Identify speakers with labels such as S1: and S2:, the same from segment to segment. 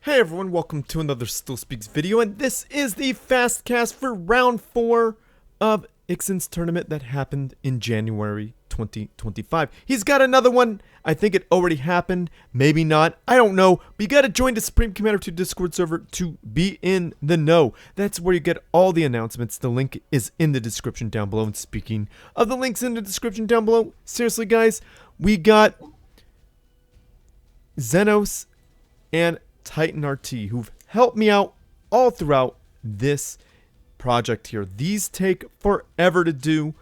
S1: Hey everyone, welcome to another Still Speaks video, and this is the fast cast for round 4 of Ixen's tournament that happened in January 2025. He's got another one. I think it already happened, maybe not, I don't know, but you gotta join the Supreme Commander 2 Discord server to be in the know. That's where you get all the announcements. The link is in the description down below, and speaking of the links in the description down below, seriously guys, we got Xenos and Titan RT, who've helped me out all throughout this project here. These take forever to do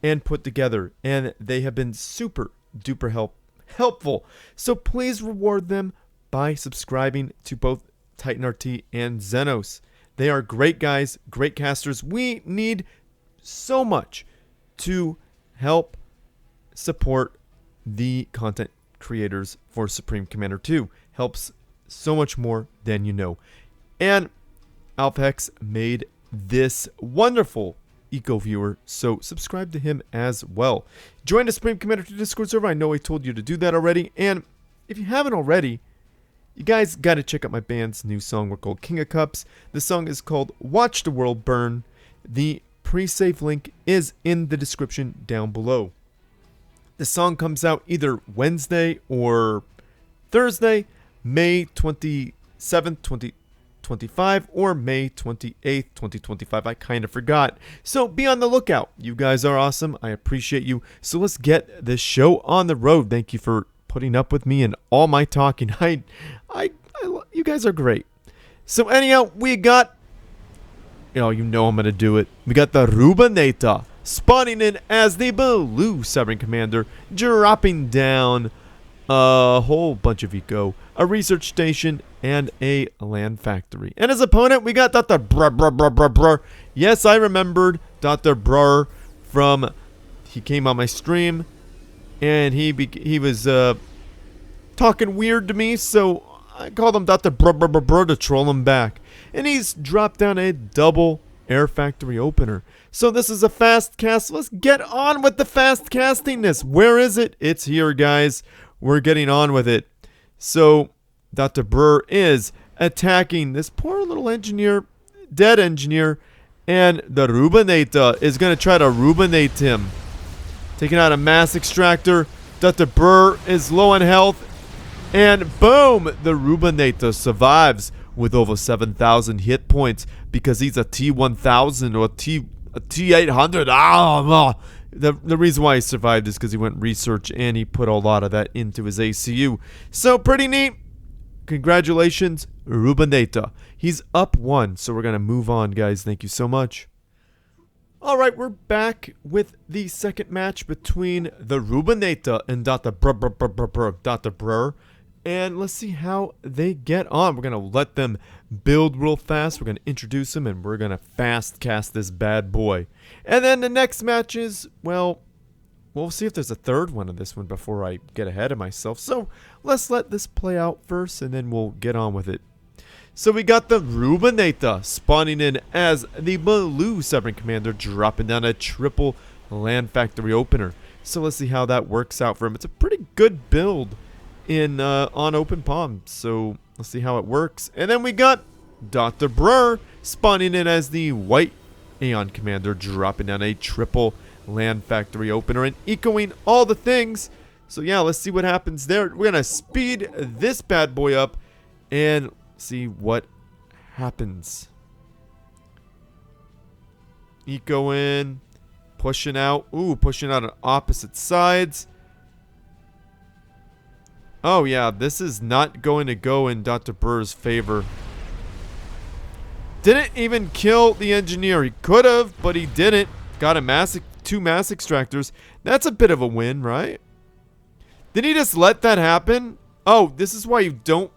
S1: and put together, and they have been super duper helpful. So please reward them by subscribing to both Titan RT and Xenos. They are great guys, great casters. We need so much to help support the content creators for Supreme Commander 2. Helps so much more than you know. And AlphaX made this wonderful eco viewer, so subscribe to him as well. Join the Supreme Commander 2 Discord server. I know I told you to do that already, and if you haven't already, you guys gotta check out my band's new song. We're called King of Cups. The song is called Watch the World Burn. The pre-save link is in the description down below. The song comes out either Wednesday or Thursday, May 27th, 2025, or May 28th, 2025. I kind of forgot. So be on the lookout. You guys are awesome. I appreciate you. So let's get this show on the road. Thank you for putting up with me and all my talking. You guys are great. So anyhow, we got, you know I'm going to do it. We got the Reubinator spawning in as the blue Sovereign Commander, dropping down a whole bunch of eco, a research station, and a land factory. And his opponent, we got Dr. Burr. Yes, I remembered Dr. Burr from, he came on my stream, and he was talking weird to me, so I called him Dr. Burr to troll him back. And he's dropped down a double air factory opener. So this is a fast cast. Let's get on with the fast castingness. Where is it? It's here, guys. We're getting on with it. So Dr. Burr is attacking this poor little engineer, dead engineer, and the Reubinator is going to try to Reubinate him. Taking out a mass extractor. Dr. Burr is low on health, and boom, the Reubinator survives with over 7,000 hit points because he's a T1000 or a T800. The reason why he survived is because he went research and he put a lot of that into his ACU. So pretty neat. Congratulations, Reubinator. He's up 1, so we're going to move on, guys. Thank you so much. Alright, we're back with the second match between the Reubinator and Dr. Burr. And let's see how they get on. We're going to let them build real fast. We're going to introduce them, and we're going to fast cast this bad boy. And then the next match is, well, we'll see if there's a third one of this one before I get ahead of myself. So let's let this play out first, and then we'll get on with it. So we got the Reubinator spawning in as the blue Sovereign Commander, dropping down a triple land factory opener. So let's see how that works out for him. It's a pretty good build in on open palm, so let's see how it works. And then we got Dr. Burr spawning in as the white Aeon Commander, dropping down a triple land factory opener and ecoing all the things. So yeah, let's see what happens there. We're gonna speed this bad boy up and see what happens. Eco in, pushing out. Ooh, pushing out on opposite sides. Oh yeah, this is not going to go in Dr. Burr's favor. Didn't even kill the engineer. He could have, but he didn't. Got a two mass extractors. That's a bit of a win, right? Did he just let that happen? Oh, this is why you don't...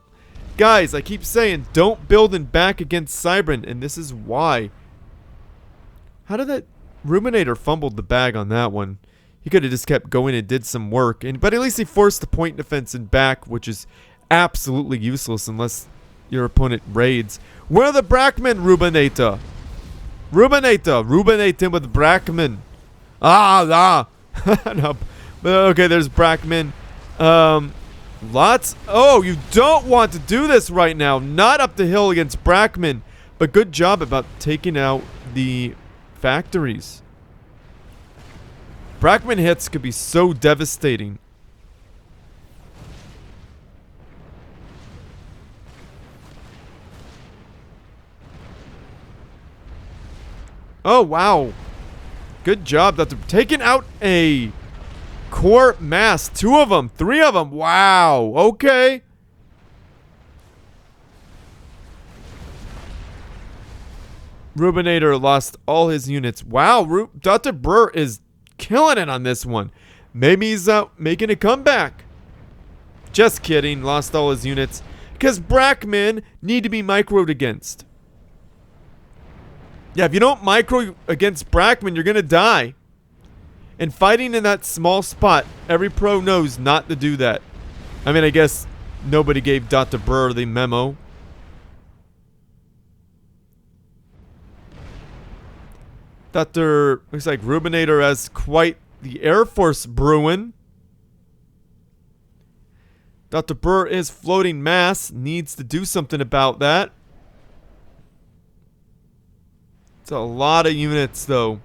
S1: Guys, I keep saying, don't build and back against Cybran, and this is why. How did that... Reubinator fumbled the bag on that one. He could have just kept going and did some work. But at least he forced the point defense and back, which is absolutely useless unless your opponent raids. Where are the Brackman, Reubinator? Reubinate him with Brackman. No. Okay, there's Brackman. Lots. Oh, you don't want to do this right now. Not up the hill against Brackman. But good job about taking out the factories. Brackman hits could be so devastating. Oh, wow. Good job. That's taking out a core mass. 2 of them. 3 of them. Wow. Okay. Reubinator lost all his units. Wow. Dr. Burr is killing it on this one. Maybe he's making a comeback. Just kidding. Lost all his units. Because Brackman need to be microed against. Yeah, if you don't micro against Brackman, you're going to die. And fighting in that small spot, every pro knows not to do that. I mean, I guess nobody gave Dr. Burr the memo. Looks like Reubinator has quite the Air Force brewing. Dr. Burr is floating mass, needs to do something about that. It's a lot of units, though.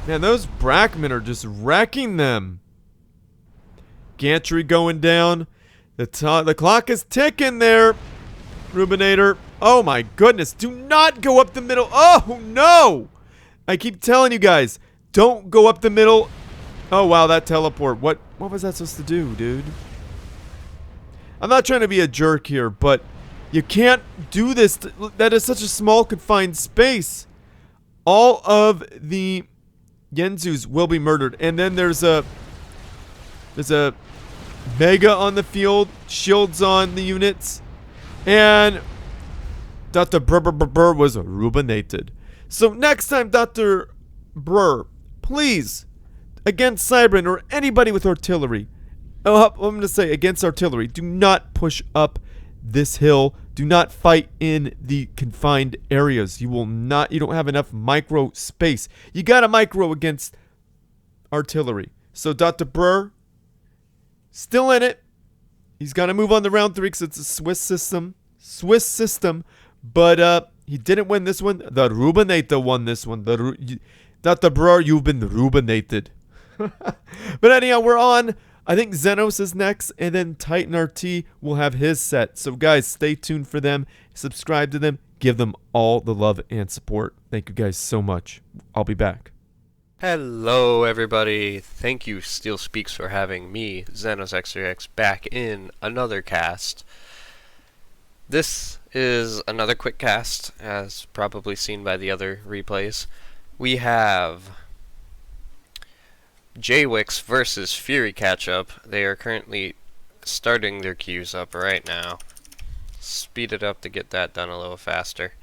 S1: Man, those Brackmen are just wrecking them. Gantry going down. The clock is ticking there, Reubinator. Oh my goodness. Do not go up the middle. Oh, no. I keep telling you guys, don't go up the middle. Oh, wow, that teleport. What was that supposed to do, dude? I'm not trying to be a jerk here, but you can't do this. That is such a small, confined space. All of the Yenzus will be murdered. And then there's a Mega on the field. Shields on the units. And Dr. Burr was Reubinated. So next time, Dr. Burr, please, against Cybran or anybody with artillery, I'm going to say against artillery, do not push up this hill. Do not fight in the confined areas. You don't have enough micro space. You got to micro against artillery. So Dr. Burr, still in it. He's got to move on to round 3 because it's a Swiss system. But he didn't win this one. The Reubinator won this one. Dr. Burr, you've been Reubinated. But anyhow, we're on. I think Xenos is next, and then Titan RT will have his set. So guys, stay tuned for them. Subscribe to them. Give them all the love and support. Thank you guys so much. I'll be back.
S2: Hello everybody. Thank you Steel Speaks for having me, Xenos XRX, back in another cast. This is another quick cast, as probably seen by the other replays. We have JWix versus Fury Catchup. They are currently starting their queues up right now. Speed it up to get that done a little faster.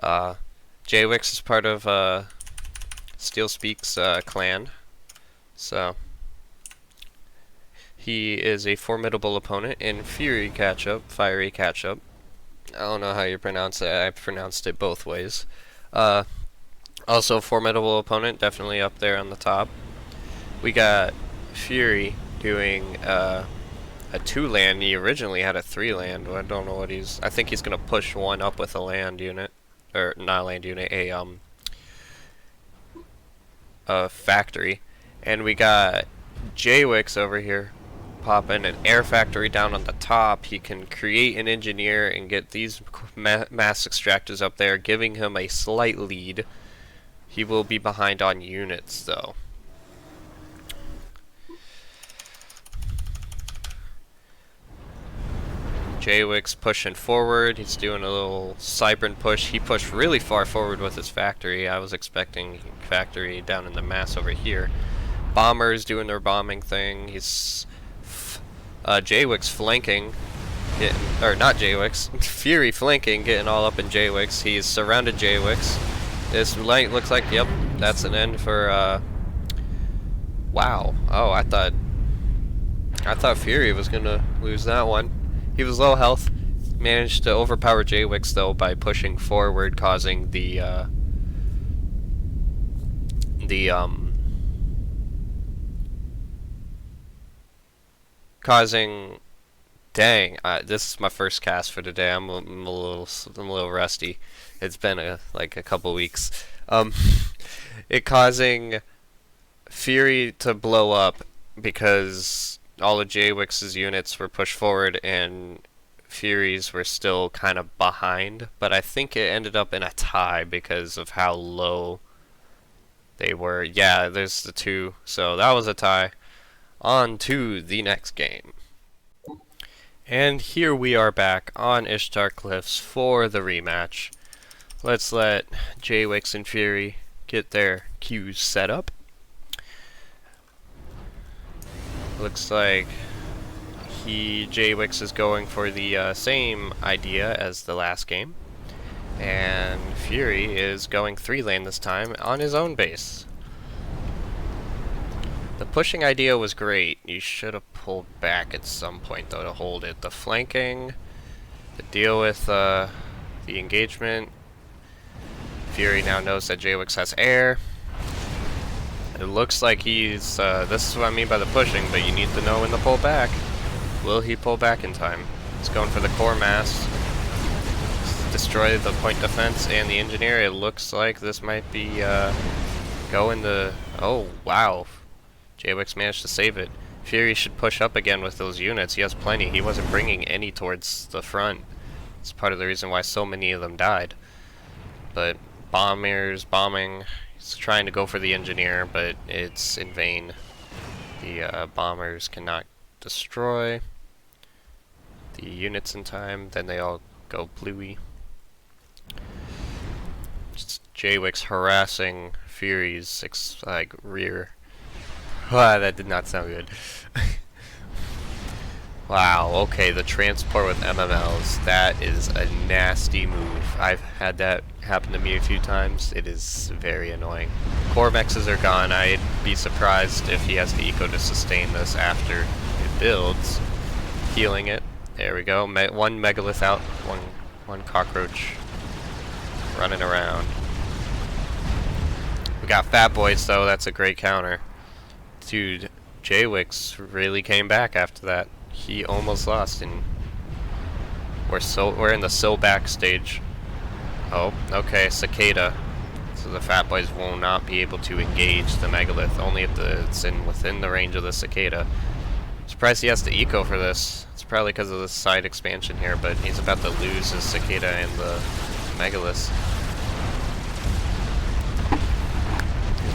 S2: JWix is part of Steel Speaks clan, so he is a formidable opponent in Fury Catchup, Fiery Catchup. I don't know how you pronounce it. I pronounced it both ways. Also formidable opponent, definitely up there on the top. We got Fury doing a 2-land. He originally had a 3-land. I don't know what I think he's gonna push one up with a land unit, or not a land unit, a factory. And we got JWix over here popping an air factory down on the top. He can create an engineer and get these mass extractors up there, giving him a slight lead. He will be behind on units though. JWix pushing forward. He's doing a little Cybran push. He pushed really far forward with his factory. I was expecting factory down in the mass over here. Bombers doing their bombing thing. He's JWix flanking, or not JWix, Fury flanking, getting all up in JWix. He's surrounded JWix. This light looks like, yep, that's an end for, wow. Oh, I thought Fury was gonna lose that one. He was low health, managed to overpower JWix though by pushing forward, causing the causing. Dang, this is my first cast for today. I'm a little rusty. It's been like a couple weeks. Um, it causing Fury to blow up because all of Jwix's units were pushed forward and Fury's were still kind of behind. But I think it ended up in a tie because of how low they were. Yeah, there's the two. So that was a tie. On to the next game. And here we are back on Ishtar Cliffs for the rematch. Let's let Jwix and Fury get their queues set up. Looks like Jwix is going for the same idea as the last game. And Fury is going 3-lane this time on his own base. The pushing idea was great. You should have pulled back at some point though to hold it. The flanking, to deal with the engagement. Fury now knows that Jwix has air. It looks like he's, this is what I mean by the pushing, but you need to know when to pull back. Will he pull back in time? He's going for the core mass. Destroy the point defense and the engineer. It looks like this might be going to, oh wow. Jwix managed to save it. Fury should push up again with those units. He has plenty. He wasn't bringing any towards the front. It's part of the reason why so many of them died. But bombers bombing. He's trying to go for the engineer, but it's in vain. The bombers cannot destroy the units in time. Then they all go bluey. Just Jwix harassing Fury's rear. That did not sound good. Wow, okay, the transport with MMLs, that is a nasty move. I've had that happen to me a few times. It is very annoying. Core mexes are gone. I'd be surprised if he has the eco to sustain this after it builds. Healing it. There we go. One megalith out, one cockroach running around. We got Fat Boys though, that's a great counter. Dude, Jwix really came back after that. He almost lost, and we're in the so back stage. Oh, okay, Cicada. So the Fat Boys will not be able to engage the Megalith, only if it's within the range of the Cicada. I'm surprised he has to eco for this. It's probably because of the side expansion here, but he's about to lose his Cicada and the Megalith.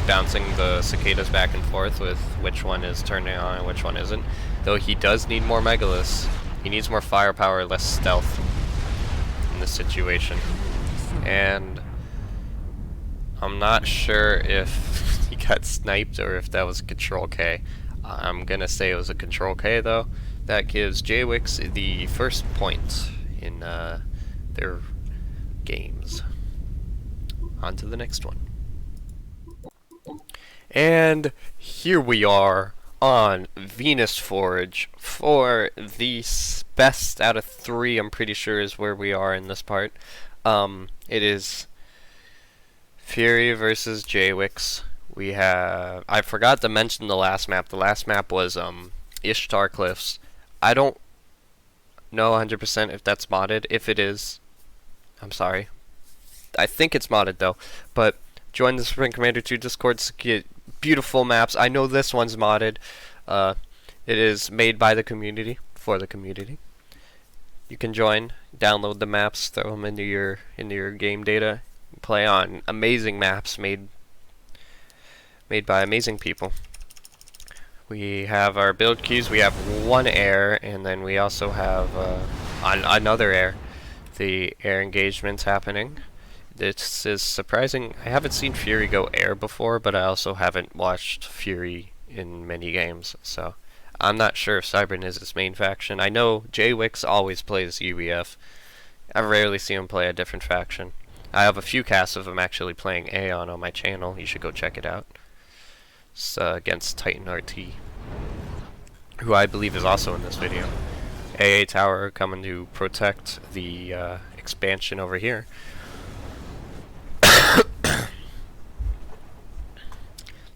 S2: Bouncing the cicadas back and forth with which one is turning on and which one isn't. Though he does need more megaliths. He needs more firepower, less stealth in this situation. And I'm not sure if he got sniped or if that was a Control K. I'm gonna say it was a Control K though. That gives Jwix the first point in their games. On to the next one. And here we are on Venus Forge for the best out of 3, I'm pretty sure is where we are in this part. It is Fury versus Jwix. We have, I forgot to mention the last map. The last map was Ishtar Cliffs. I don't know 100% if that's modded. If it is, I'm sorry. I think it's modded though, but join the Sprint Commander 2 Discord to get beautiful maps. I know this one's modded. It is made by the community, for the community. You can join, download the maps, throw them into your game data, play on amazing maps made by amazing people. We have our build queues. We have one air, and then we also have another air. The air engagement's happening. This is surprising. I haven't seen Fury go air before, but I also haven't watched Fury in many games, so I'm not sure if Cybern is his main faction. I know Jwix always plays UEF. I rarely see him play a different faction. I have a few casts of him actually playing Aeon on my channel. You should go check it out. It's against Titan RT, who I believe is also in this video. AA Tower coming to protect the expansion over here.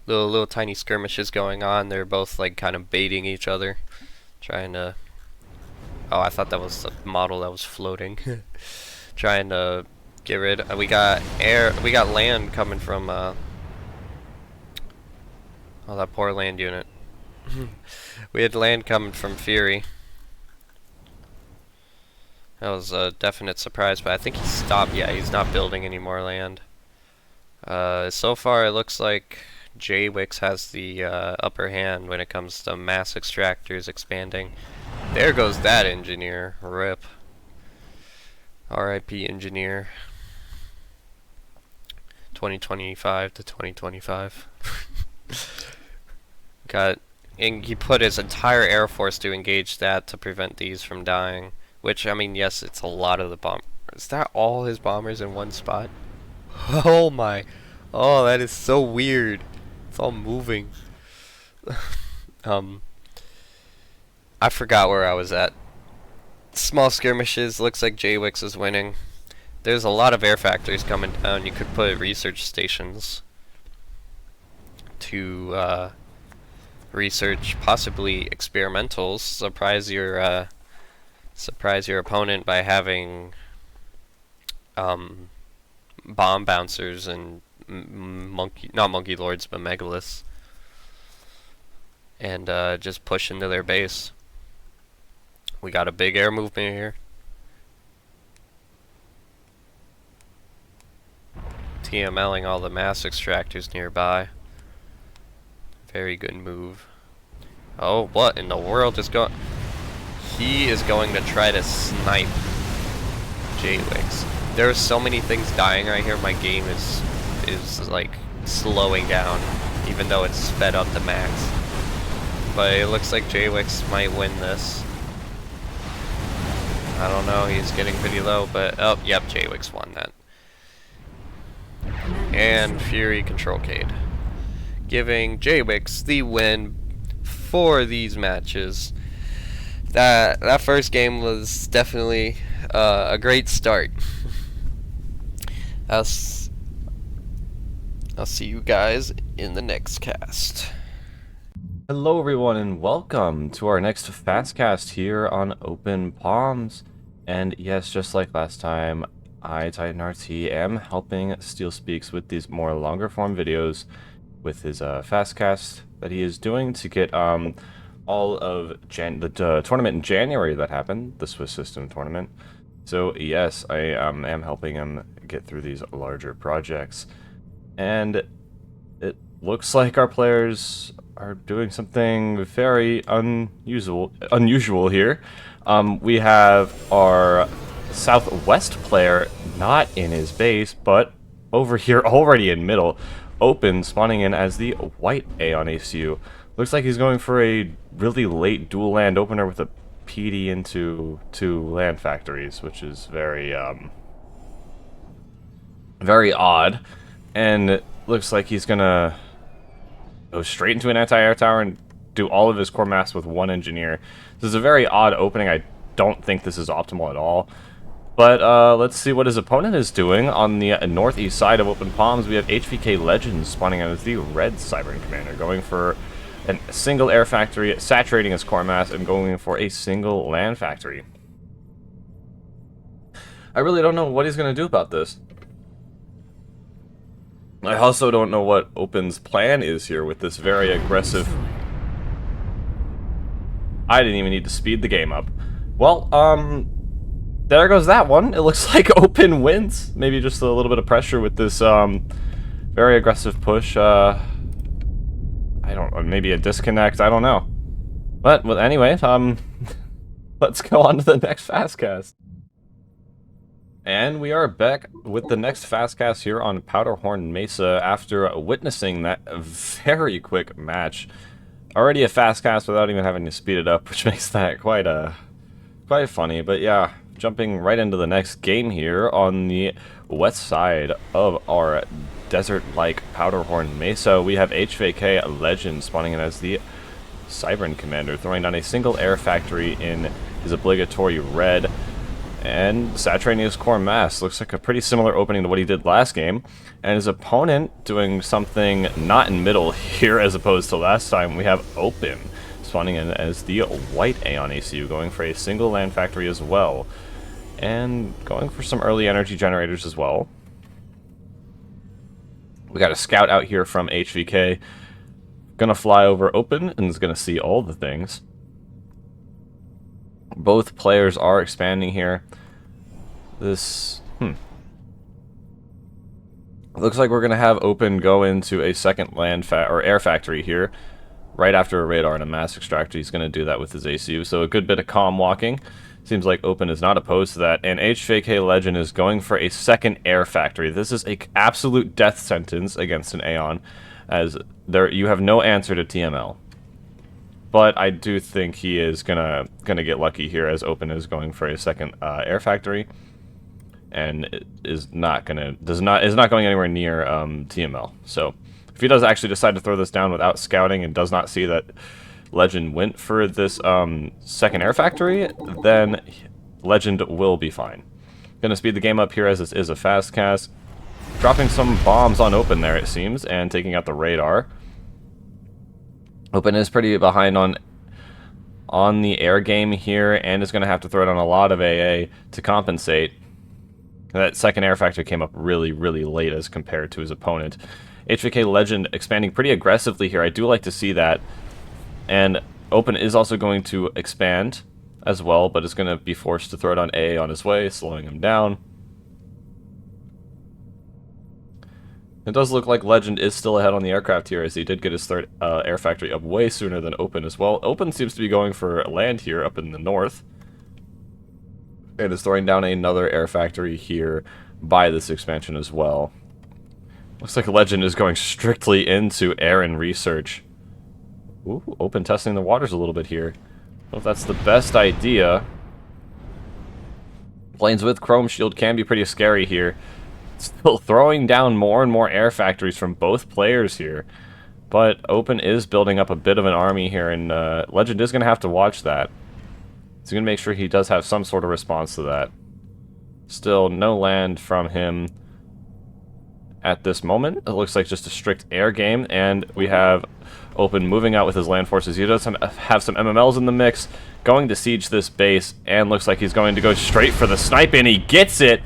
S2: Little tiny skirmishes going on. They're both like kind of baiting each other. Trying to... Oh, I thought that was the model that was floating. Trying to get rid... we got land coming from... oh, that poor land unit. We had land coming from Fury. That was a definite surprise, but I think he stopped. Yeah, he's not building any more land. So far, it looks like JWix has the upper hand when it comes to mass extractors expanding. There goes that engineer. RIP. RIP engineer. 2025 to 2025. And he put his entire air force to engage that to prevent these from dying. Which, I mean, yes, it's a lot of the bomb. Is that all his bombers in one spot? Oh my. Oh, that is so weird. It's all moving. I forgot where I was at. Small skirmishes. Looks like JWix is winning. There's a lot of air factories coming down. You could put research stations to research possibly experimentals. Surprise your opponent by having bomb bouncers and not monkey lords, but megaliths, and just push into their base. We got a big air movement here. TMLing all the mass extractors nearby. Very good move. Oh, what in the world is going... He is going to try to snipe JWix. There are so many things dying right here. My game is like slowing down, even though it's sped up to max. But it looks like JWix might win this. I don't know. He's getting pretty low, but oh, yep, JWix won that. And Fury Controlcade, giving JWix the win for these matches. That first game was definitely a great start. I'll see you guys in the next cast.
S3: Hello everyone and welcome to our next fast cast here on Open Palms. And yes, just like last time, I, Titan RT, am helping Steel Speaks with these more longer form videos with his fast cast that he is doing to get all of the tournament in January that happened, the Swiss System tournament. So yes, I am helping him get through these larger projects. And it looks like our players are doing something very unusual here. We have our Southwest player not in his base, but over here already in middle, open, spawning in as the white A on ACU. Looks like he's going for a really late dual land opener with a PD into 2 land factories, which is very very odd. And it looks like he's gonna go straight into an anti-air tower and do all of his core mass with 1 engineer. This is a very odd opening. I don't think this is optimal at all. But let's see what his opponent is doing. On the northeast side of Open Palms, we have HVK Legend spawning out as the red Cybern Commander, going for a single air factory, saturating his core mass, and going for a single land factory. I really don't know what he's going to do about this. I also don't know what Open's plan is here with this very aggressive... I didn't even need to speed the game up. Well, there goes that one. It looks like Open wins. Maybe just a little bit of pressure with this very aggressive push. I don't, maybe a disconnect, I don't know. But well, anyway, let's go on to the next fastcast. And we are back with the next fastcast here on Powderhorn Mesa after witnessing that very quick match. Already a fastcast without even having to speed it up, which makes that quite funny. But yeah, jumping right into the next game here on the west side of our desert-like Powderhorn Mesa, we have HVK Legend spawning in as the Cybern Commander, throwing down a single air factory in his obligatory red and saturating his core mass. Looks like a pretty similar opening to what he did last game. And his opponent doing something not in middle here as opposed to last time. We have Open spawning in as the white Aeon ACU, going for a single land factory as well. And going for some early energy generators as well. We got a scout out here from HVK. Gonna fly over open and is gonna see all the things. Both players are expanding here. This, looks like we're gonna have open go into a second land or air factory here. Right after a radar and a mass extractor, he's gonna do that with his ACU. So a good bit of calm walking. Seems like Open is not opposed to that, and HVK Legend is going for a second air factory. This is an absolute death sentence against an Aeon, as you have no answer to TML. But I do think he is gonna get lucky here, as Open is going for a second air factory, and is not going anywhere near TML. So if he does actually decide to throw this down without scouting and does not see that Legend went for this second air factory, then Legend will be fine. Gonna speed the game up here as this is a fast cast. Dropping some bombs on Open there, it seems, and taking out the radar. Open is pretty behind on the air game here, and is gonna have to throw down a lot of AA to compensate. That second air factory came up really, really late as compared to his opponent. HVK Legend expanding pretty aggressively here. I do like to see that. And Open is also going to expand as well, but is going to be forced to throw down AA on his way, slowing him down. It does look like Legend is still ahead on the aircraft here, as he did get his third air factory up way sooner than Open as well. Open seems to be going for land here up in the north, and is throwing down another air factory here by this expansion as well. Looks like Legend is going strictly into air and research. Ooh, Open testing the waters a little bit here. I don't know if that's the best idea. Planes with Chrome Shield can be pretty scary here. Still throwing down more and more air factories from both players here. But Open is building up a bit of an army here, and Legend is going to have to watch that. He's going to make sure he does have some sort of response to that. Still, no land from him at this moment. It looks like just a strict air game, and we have Open moving out with his land forces. He does have some MMLs in the mix, going to siege this base, and looks like he's going to go straight for the snipe, and he gets it!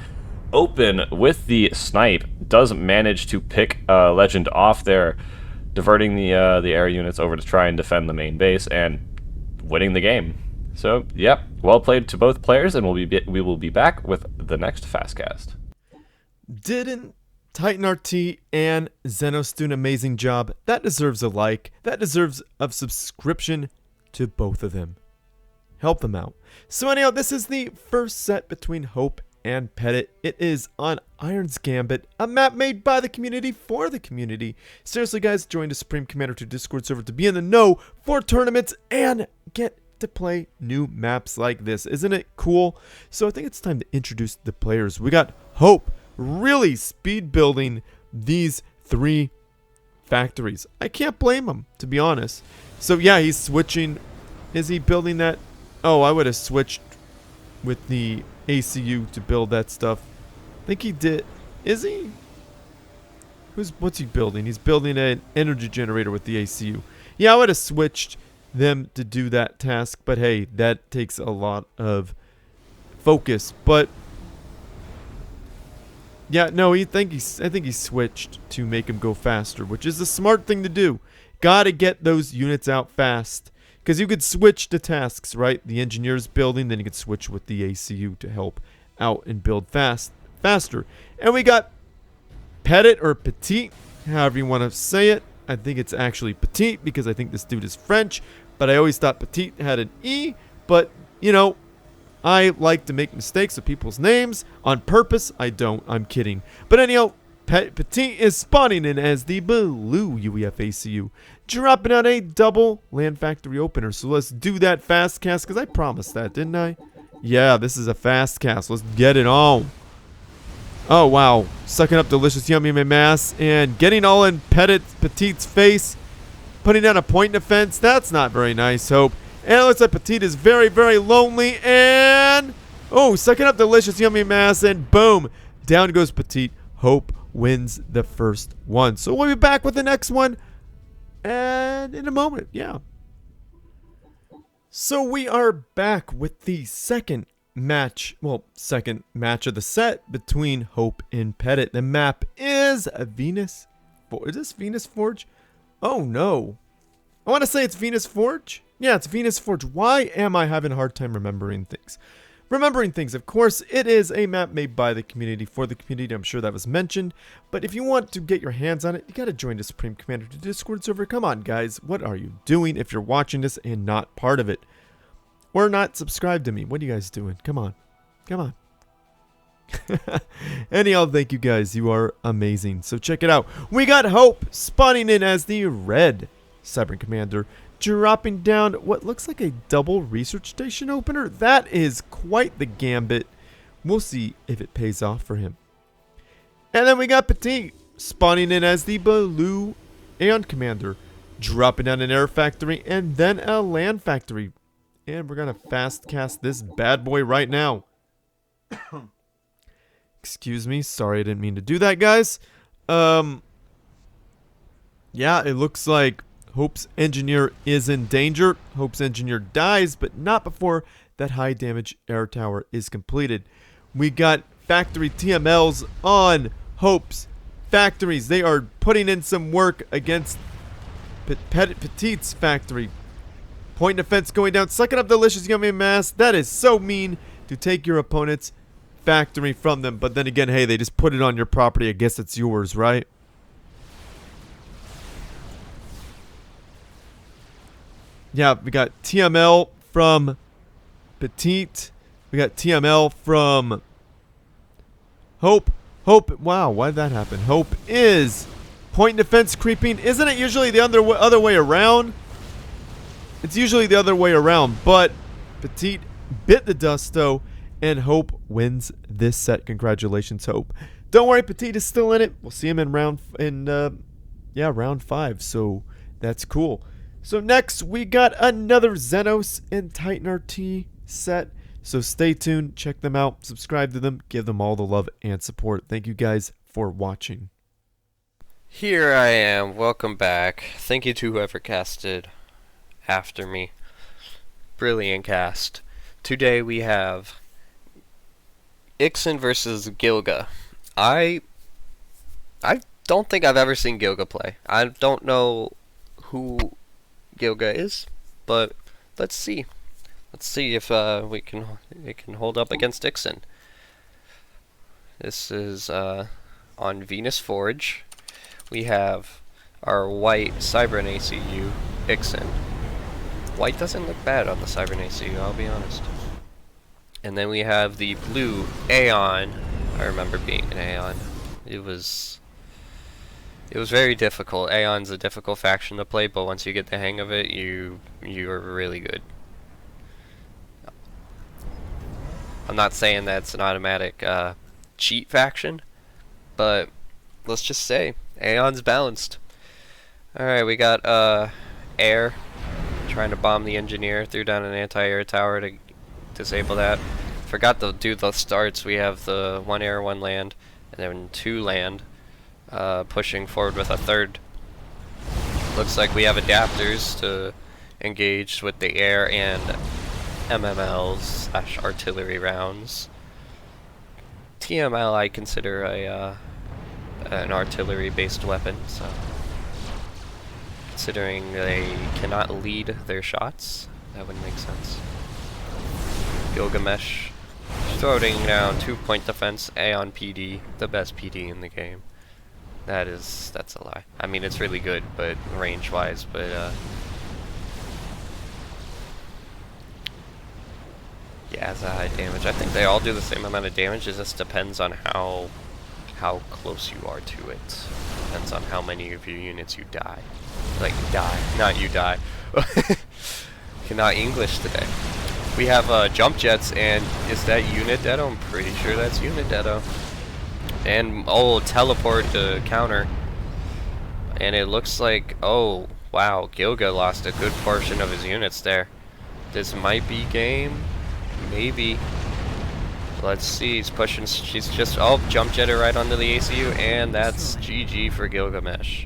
S3: Open with the snipe does manage to pick Legend off there, diverting the air units over to try and defend the main base, and winning the game. So, yep, well played to both players, and we will be back with the next Fastcast.
S1: Didn't Titan RT and Zenos do an amazing job? That deserves a like. That deserves a subscription to both of them. Help them out. So anyhow, this is the first set between Hope and Petite. It is on Iron's Gambit, a map made by the community for the community. Seriously guys, join the Supreme Commander 2 Discord server to be in the know for tournaments and get to play new maps like this. Isn't it cool? So I think it's time to introduce the players. We got Hope, really speed building these 3 factories. I can't blame him, to be honest. So yeah, he's switching. Is he building that? Oh, I would have switched with the ACU to build that stuff. I think he did. Is he? What's he building? He's building an energy generator with the ACU. Yeah, I would have switched them to do that task, but hey, that takes a lot of focus. But yeah, no, I think he switched to make him go faster, which is a smart thing to do. Gotta get those units out fast, because you could switch the tasks, right? The engineer's building, then you could switch with the ACU to help out and build faster. And we got Petite or Petite, however you want to say it. I think it's actually Petite because I think this dude is French, but I always thought Petite had an E. But you know, I like to make mistakes with people's names on purpose. I don't. I'm kidding. But anyhow, Petite is spawning in as the blue UEF ACU, dropping out a double land factory opener. So let's do that fast cast, because I promised that, didn't I? Yeah, this is a fast cast. Let's get it on. Oh, wow. Sucking up delicious yummy mass and getting all in Petite's face. Putting down a point defense. That's not very nice, Hope. And it looks like Petite is very, very lonely. And, oh, sucking up delicious yummy mass. And boom, down goes Petite. Hope wins the first one. So we'll be back with the next one. And in a moment, yeah. So we are back with the second match of the set between Hope and Petite. The map is Venus. Is this Venus Forge? Oh no. I want to say it's Venus Forge. Yeah, it's Venus Forge. Why am I having a hard time remembering things? Of course, it is a map made by the community for the community. I'm sure that was mentioned. But if you want to get your hands on it, you got to join the Supreme Commander to Discord server. Come on, guys. What are you doing if you're watching this and not part of it? Or not subscribed to me? What are you guys doing? Come on. Come on. Anyhow, thank you guys. You are amazing. So check it out. We got Hope spawning in as the red Cyber Commander, dropping down what looks like a double research station opener. That is quite the gambit. We'll see if it pays off for him. And then we got Petite spawning in as the blue Aeon Commander, dropping down an air factory and then a land factory. And we're going to fast cast this bad boy right now. Excuse me. Sorry, I didn't mean to do that, guys. Yeah, it looks like Hope's engineer is in danger. Hope's engineer dies, but not before that high damage air tower is completed. We got factory TMLs on Hope's factories. They are putting in some work against Petite's factory. Point defense going down. Suck it up, delicious yummy mass. That is so mean to take your opponent's factory from them. But then again, hey, they just put it on your property. I guess it's yours, right? Yeah, we got TML from Petite. We got TML from Hope. Wow, why did that happen? Hope is point defense creeping. Isn't it usually the other way around? It's usually the other way around, but Petite bit the dust though, and Hope wins this set. Congratulations, Hope. Don't worry, Petite is still in it. We'll see him in round 5. So that's cool. So next we got another Xenos and Titan RT set. So stay tuned, check them out, subscribe to them, give them all the love and support. Thank you guys for watching.
S2: Here I am, welcome back. Thank you to whoever casted after me. Brilliant cast. Today we have Ixen versus Gilga. I don't think I've ever seen Gilga play. I don't know who Gilga is, but let's see. Let's see if it can hold up against Ixen. This is on Venus Forge. We have our white Cybern ACU, Ixen. White doesn't look bad on the Cybern ACU, I'll be honest. And then we have the blue Aeon. I remember being an Aeon. It was very difficult. Aeon's a difficult faction to play, but once you get the hang of it, you're really good. I'm not saying that's an automatic cheat faction, but let's just say Aeon's balanced. Alright, we got air trying to bomb the engineer, threw down an anti-air tower to disable that. Forgot to do the starts. We have the 1 air, 1 land, and then 2 land, pushing forward with a 3rd. Looks like we have adapters to engage with the air and MMLs / artillery rounds. TML I consider an artillery based weapon, so considering they cannot lead their shots, that would make sense. Gilgamesh throwing down 2-point defense, Aeon PD, the best PD in the game. That's a lie. I mean, it's really good, but range wise, but yeah, it's a high damage. I think they all do the same amount of damage. It just depends on how close you are to it. Depends on how many of your units you die. Like die, not you die. Cannot English today. We have jump jets, and is that unit Detto? I'm pretty sure that's unit Detto. And teleport to counter. And it looks like, oh wow, Gilga lost a good portion of his units there. This might be game. Maybe. Let's see, he's pushing, she's just, jump jetted right onto the ACU, and that's GG for Gilgamesh.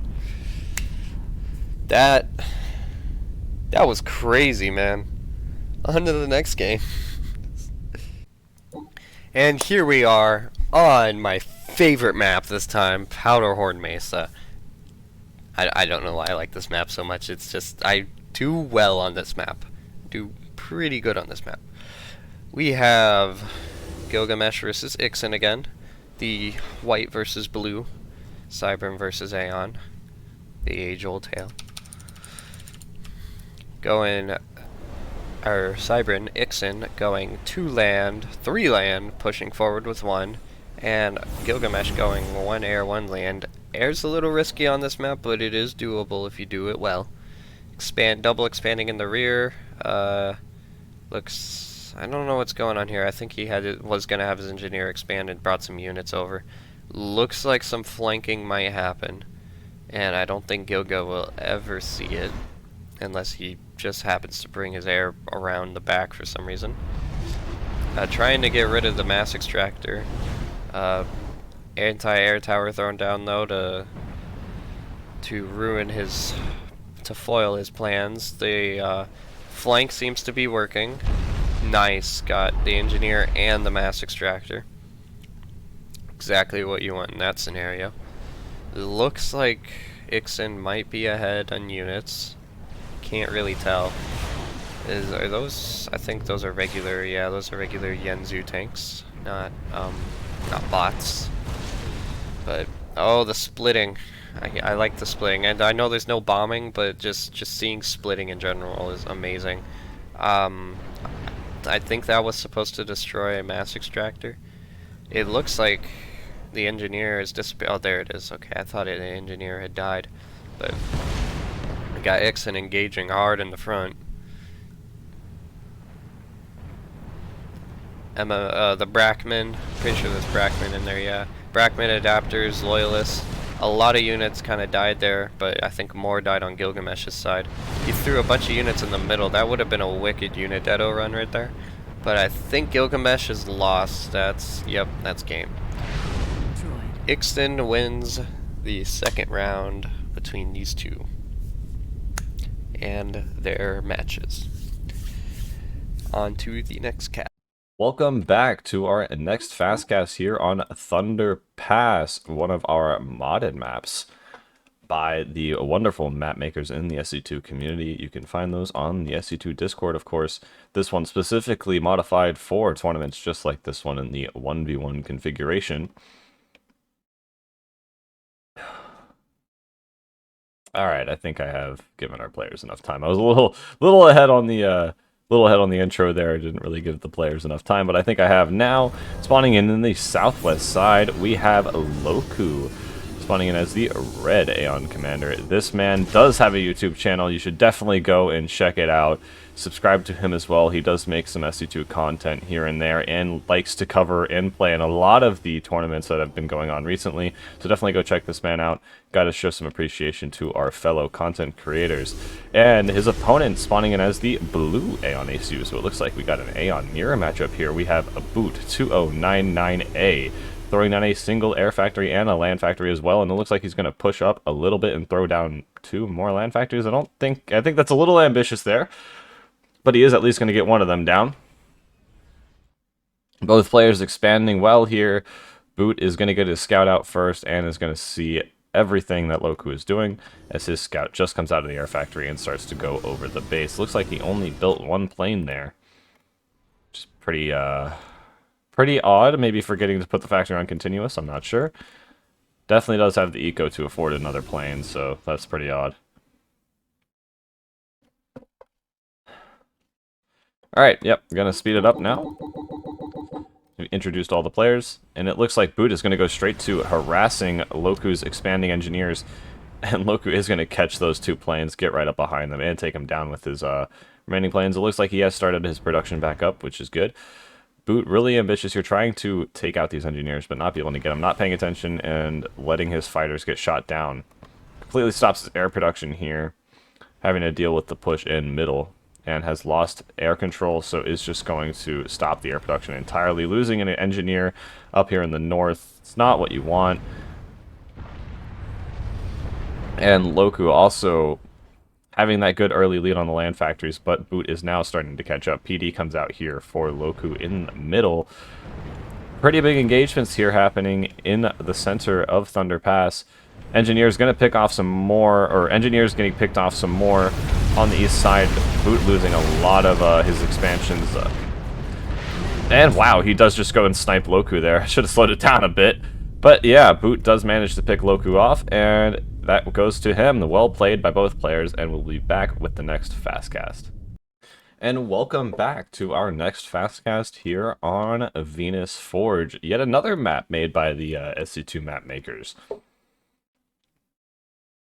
S2: That was crazy, man. On to the next game. And here we are on my favorite map this time, Powderhorn Mesa. I don't know why I like this map so much. It's just, I do well on this map. Do pretty good on this map. We have Gilgamesh versus Ixen again. The white versus blue. Cybern versus Aeon. The age-old tale. Going, or Cybern, Ixen going 2 land, 3 land, pushing forward with 1. And Gilgamesh going 1 air, 1 land. Air's a little risky on this map, but it is doable if you do it well. Double expanding in the rear. Looks, I don't know what's going on here. I think he was gonna have his engineer expand and brought some units over. Looks like some flanking might happen, and I don't think Gilga will ever see it unless he just happens to bring his air around the back for some reason. Trying to get rid of the mass extractor. Anti-air tower thrown down though to ruin his, to foil his plans. The flank seems to be working. Nice, got the engineer and the mass extractor. Exactly what you want in that scenario. Looks like Ixen might be ahead on units. Can't really tell. Are those? I think those are regular. Yeah, those are regular Yenzu tanks, not bots. But oh, the splitting. I like the splitting, and I know there's no bombing, but just seeing splitting in general is amazing. I think that was supposed to destroy a mass extractor. It looks like the engineer is disappeared. Oh, there it is. Okay, I thought the engineer had died, but we got Ixen engaging hard in the front. The Brackman, pretty sure there's Brackman in there, yeah. Brackman adapters, loyalists. A lot of units kind of died there, but I think more died on Gilgamesh's side. He threw a bunch of units in the middle. That would have been a wicked unit deado run right there. But I think Gilgamesh is lost. Yep, that's game. Ixen wins the second round between these two and their matches. On to the next cat.
S3: Welcome back to our next Fastcast here on Thunder Pass, one of our modded maps by the wonderful map makers in the SC2 community. You can find those on the SC2 Discord, of course. This one specifically modified for tournaments, just like this one in the 1v1 configuration. Alright, I think I have given our players enough time. I was a little ahead on the intro there. I didn't really give the players enough time, but I think I have now. Spawning in the southwest side, we have Loku spawning in as the red Aeon commander. This man does have a YouTube channel. You should definitely go and check it out. Subscribe to him as well. He does make some SC2 content here and there and likes to cover and play in a lot of the tournaments that have been going on recently. So definitely go check this man out. Got to show some appreciation to our fellow content creators. And his opponent spawning in as the blue Aeon ACU. So it looks like we got an Aeon mirror matchup here. We have a Boot 2099A. Throwing down a single air factory and a land factory as well, and it looks like he's going to push up a little bit and throw down 2 more land factories. I think that's a little ambitious there, but he is at least going to get one of them down. Both players expanding well here. Boot is going to get his scout out first and is going to see everything that Loku is doing as his scout just comes out of the air factory and starts to go over the base. Looks like he only built 1 plane there, which is pretty odd, maybe forgetting to put the factory on continuous, I'm not sure. Definitely does have the eco to afford another plane, so that's pretty odd. Alright, yep, we're gonna speed it up now. We've introduced all the players, and it looks like Boot is gonna go straight to harassing Loku's expanding engineers, and Loku is gonna catch those 2 planes, get right up behind them, and take them down with his remaining planes. It looks like he has started his production back up, which is good. Boot really ambitious here, trying to take out these engineers, but not be able to get them, not paying attention, and letting his fighters get shot down. Completely stops his air production here, having to deal with the push in middle, and has lost air control, so is just going to stop the air production entirely, losing an engineer up here in the north. It's not what you want. And Loku also having that good early lead on the land factories, but Boot is now starting to catch up. PD comes out here for Loku in the middle. Pretty big engagements here happening in the center of Thunder Pass. Engineer's going to pick off some more, or Engineer's getting picked off some more on the east side. Boot losing a lot of his expansions. And wow, he does just go and snipe Loku there. Should have slowed it down a bit. But yeah, Boot does manage to pick Loku off, and that goes to him. Well played by both players, and we'll be back with the next Fastcast. And welcome back to our next Fastcast here on Venus Forge. Yet another map made by the SC2 map makers.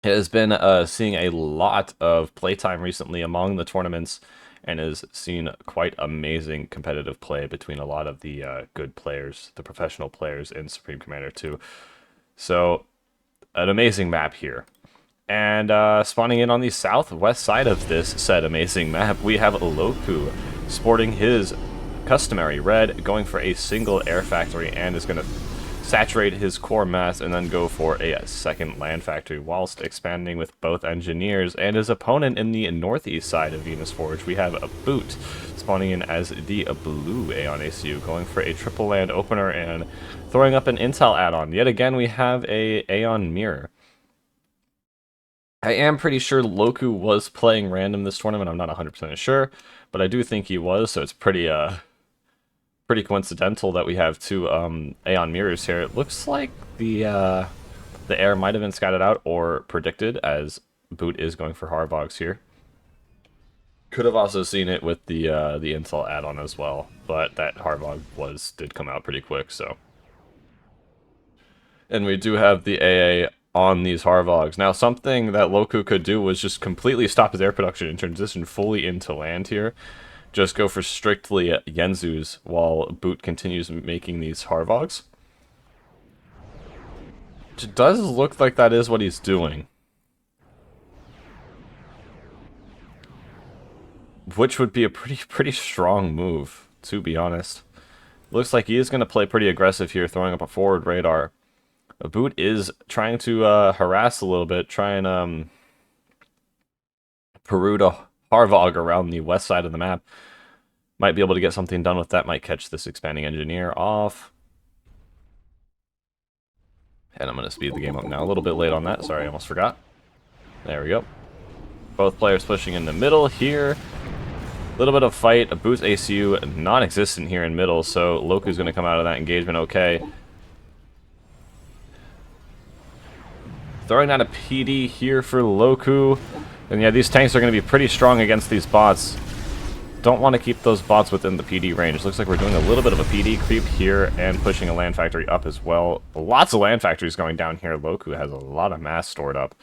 S3: It has been seeing a lot of playtime recently among the tournaments, and has seen quite amazing competitive play between a lot of the good players, the professional players in Supreme Commander 2. So, an amazing map here. And spawning in on the southwest side of this said amazing map, we have Loku sporting his customary red, going for a single air factory, and is going to saturate his core mass and then go for a second land factory whilst expanding with both engineers. And his opponent in the northeast side of Venus Forge, we have a Boot spawning in as the blue Aeon ACU, going for a triple land opener and throwing up an intel add-on. Yet again, we have a Aeon Mirror. I am pretty sure Loku was playing random this tournament. I'm not 100% sure, but I do think he was, so it's pretty coincidental that we have two Aeon Mirrors here. It looks like the air might have been scouted out or predicted, as Boot is going for Harvogs here. Could have also seen it with the Intel add-on as well, but that Harvog did come out pretty quick, so. And we do have the AA on these Harvogs. Now, something that Loku could do was just completely stop his air production and transition fully into land here. Just go for strictly Yenzus while Boot continues making these Harvogs. It does look like that is what he's doing. Which would be a pretty strong move, to be honest. Looks like he is going to play pretty aggressive here, throwing up a forward radar. Boot is trying to harass a little bit, try and Peru to Harvog around the west side of the map. Might be able to get something done with that, might catch this expanding engineer off. And I'm going to speed the game up now, a little bit late on that, sorry, I almost forgot. There we go. Both players pushing in the middle here. A little bit of fight, a Boot's ACU non-existent here in middle, so Loku's going to come out of that engagement okay. Throwing down a PD here for Loku. And yeah, these tanks are going to be pretty strong against these bots. Don't want to keep those bots within the PD range. Looks like we're doing a little bit of a PD creep here and pushing a land factory up as well. Lots of land factories going down here. Loku has a lot of mass stored up.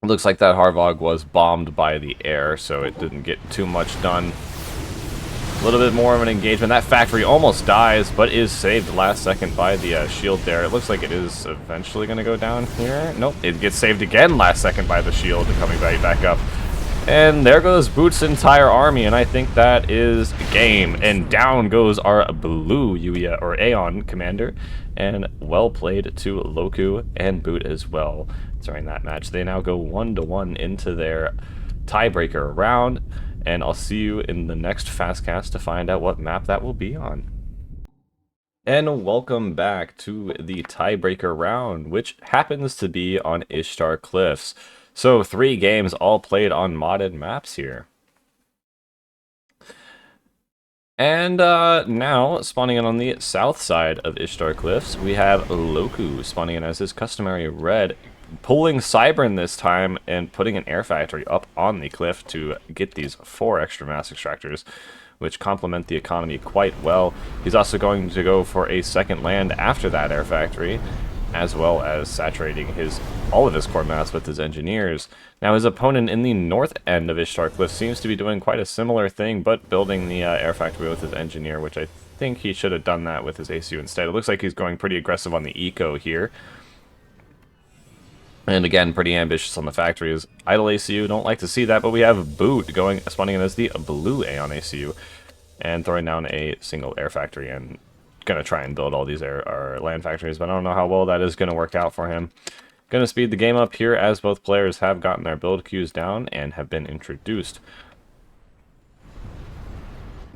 S3: Looks like that Harvog was bombed by the air, so it didn't get too much done. A little bit more of an engagement. That factory almost dies, but is saved last second by the shield there. It looks like it is eventually going to go down here. Nope, it gets saved again last second by the shield and coming back up. And there goes Boot's entire army, and I think that is game. And down goes our blue Yuya, or Aeon commander. And well played to Loku and Boot as well during that match. They now go 1-1 into their tiebreaker round. And I'll see you in the next Fastcast to find out what map that will be on. And welcome back to the tiebreaker round, which happens to be on Ishtar Cliffs. So 3 games all played on modded maps here. And now, spawning in on the south side of Ishtar Cliffs, we have Loku spawning in as his customary red, pulling Cybern this time and putting an air factory up on the cliff to get these 4 extra mass extractors, which complement the economy quite well. He's also going to go for a second land after that air factory, as well as saturating all of his core mass with his engineers. Now his opponent in the north end of Ishtar Cliff seems to be doing quite a similar thing, but building the air factory with his engineer, which I think he should have done that with his ACU instead. It looks like he's going pretty aggressive on the eco here. And again, pretty ambitious on the factories. Idle ACU, don't like to see that, but we have Boot spawning in as the blue Aeon ACU and throwing down a single air factory and gonna try and build all these land factories, but I don't know how well that is gonna work out for him. Gonna speed the game up here as both players have gotten their build queues down and have been introduced.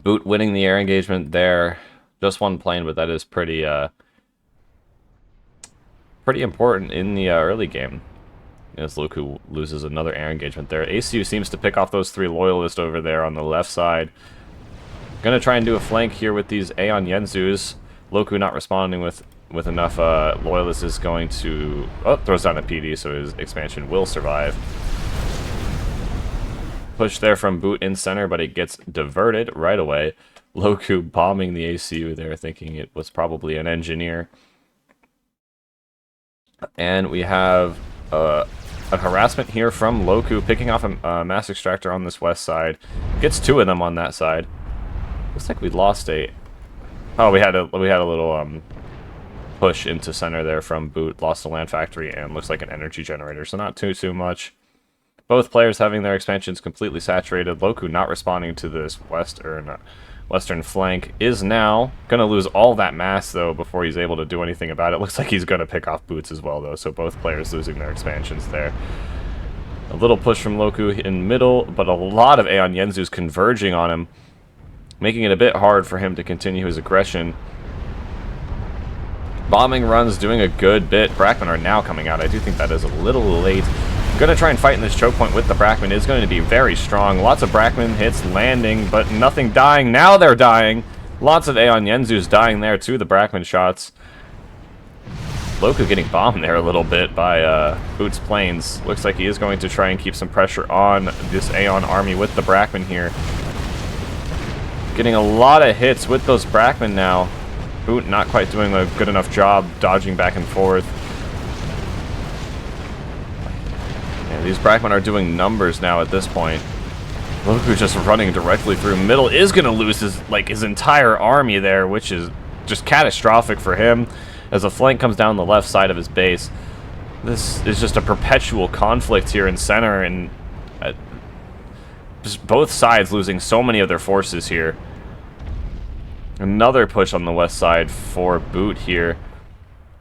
S3: Boot winning the air engagement there. Just one plane, but that is pretty important in the early game. As Loku loses another air engagement there. ACU seems to pick off those 3 loyalists over there on the left side. Gonna try and do a flank here with these Aeon Yenzus. Loku not responding with enough loyalists is going to... Oh, throws down a PD, so his expansion will survive. Push there from Boot in center, but it gets diverted right away. Loku bombing the ACU there, thinking it was probably an engineer. And we have a harassment here from Loku, picking off a mass extractor on this west side. Gets 2 of them on that side. Looks like we lost a... Oh, we had a little push into center there from Boot. Lost the land factory and looks like an energy generator, so not too much. Both players having their expansions completely saturated. Loku not responding to this western flank. Is now going to lose all that mass, though, before he's able to do anything about it. Looks like he's going to pick off Boots as well, though, so both players losing their expansions there. A little push from Loku in middle, but a lot of Aeon Yenzus converging on him, making it a bit hard for him to continue his aggression. Bombing runs doing a good bit. Brackmen are now coming out. I do think that is a little late. Gonna try and fight in this choke point with the Brackman. It's going to be very strong. Lots of Brackman hits landing, but nothing dying. Now they're dying. Lots of Aeon Yenzus dying there to the Brackman shots. Loku getting bombed there a little bit by Boots planes. Looks like he is going to try and keep some pressure on this Aeon army with the Brackman here. Getting a lot of hits with those Brackman now. Boot not quite doing a good enough job dodging back and forth. Yeah, these Brackman are doing numbers now at this point. Loku just running directly through middle is going to lose his entire army there, which is just catastrophic for him as a flank comes down the left side of his base. This is just a perpetual conflict here in center, and just both sides losing so many of their forces here. Another push on the west side for Boot here.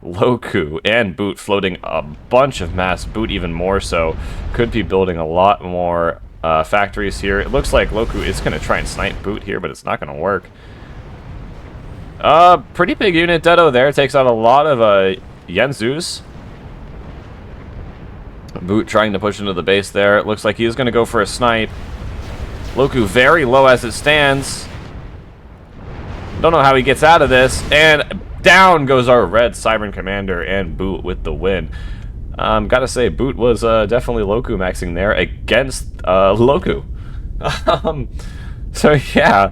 S3: Loku and Boot floating a bunch of mass. Boot even more so. Could be building a lot more factories here. It looks like Loku is going to try and snipe Boot here, but it's not going to work. Pretty big unit deado there. Takes out a lot of Yenzus. Boot trying to push into the base there. It looks like he is going to go for a snipe. Loku very low as it stands. Don't know how he gets out of this. And down goes our red Cybern Commander and Boot with the win. Gotta say, Boot was definitely Loku maxing there against Loku. So yeah,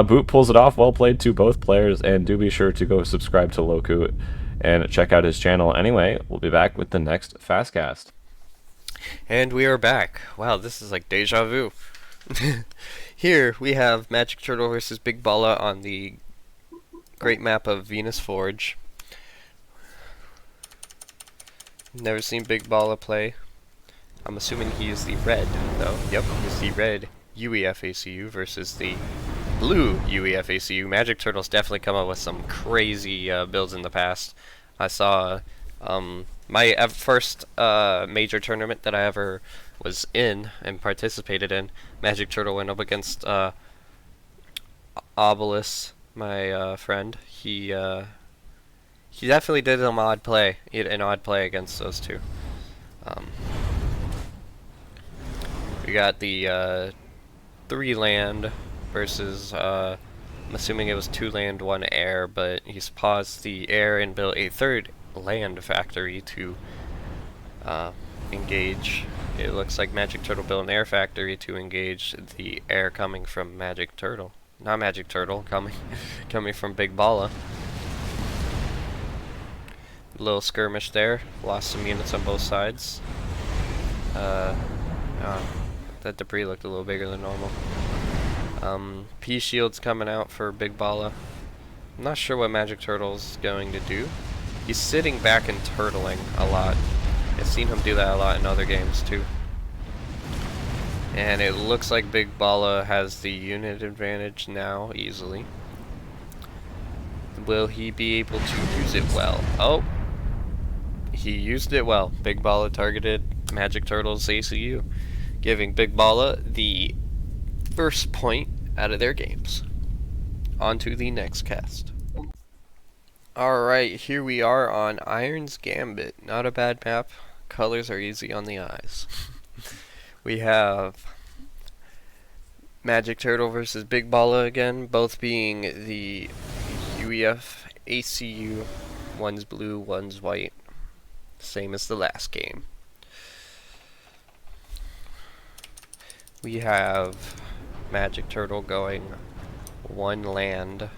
S3: Boot pulls it off. Well played to both players, and do be sure to go subscribe to Loku and check out his channel. Anyway, we'll be back with the next Fastcast.
S2: And we are back. Wow, this is like deja vu. Here we have Magic Turtle versus Big Bala on the great map of Venus Forge. Never seen Big Bala play. I'm assuming he is the red, though. Yep, he's the red UEFACU versus the blue UEFACU. Magic Turtle's definitely come up with some crazy builds in the past. I saw my first major tournament that I ever was in and participated in. Magic Turtle went up against Obelisk, my friend. He definitely did an odd play against those two. We got the 3 land versus I'm assuming it was 2 land, 1 air, but he's paused the air and built a 3rd land factory to engage. It looks like Magic Turtle built an air factory to engage the air coming from Magic Turtle. Not Magic Turtle, coming from Big Bala. Little skirmish there. Lost some units on both sides. That debris looked a little bigger than normal. P shields coming out for Big Bala. I'm not sure what Magic Turtle's going to do. He's sitting back and turtling a lot. I've seen him do that a lot in other games too. And it looks like Big Bala has the unit advantage now, easily. Will he be able to use it well? Oh! he used it well. Big Bala targeted Magic Turtle's ACU, giving Big Bala the first point out of their games. On to the next cast. Alright, here we are on Iron's Gambit. Not a bad map. Colors are easy on the eyes. We have Magic Turtle versus Big Bala again, both being the UEF ACU. One's blue, one's white. Same as the last game. We have Magic Turtle going 1 land,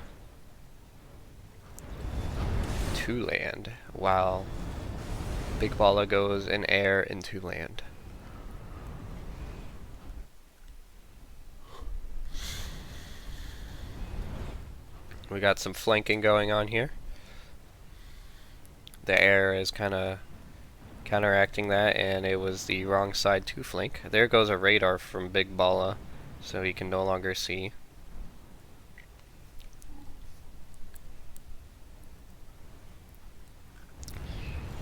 S2: 2 land, while Big Bala goes an air and 2 land. We got some flanking going on here. The air is kind of counteracting that, and it was the wrong side to flank. There goes a radar from Big Bala, so he can no longer see.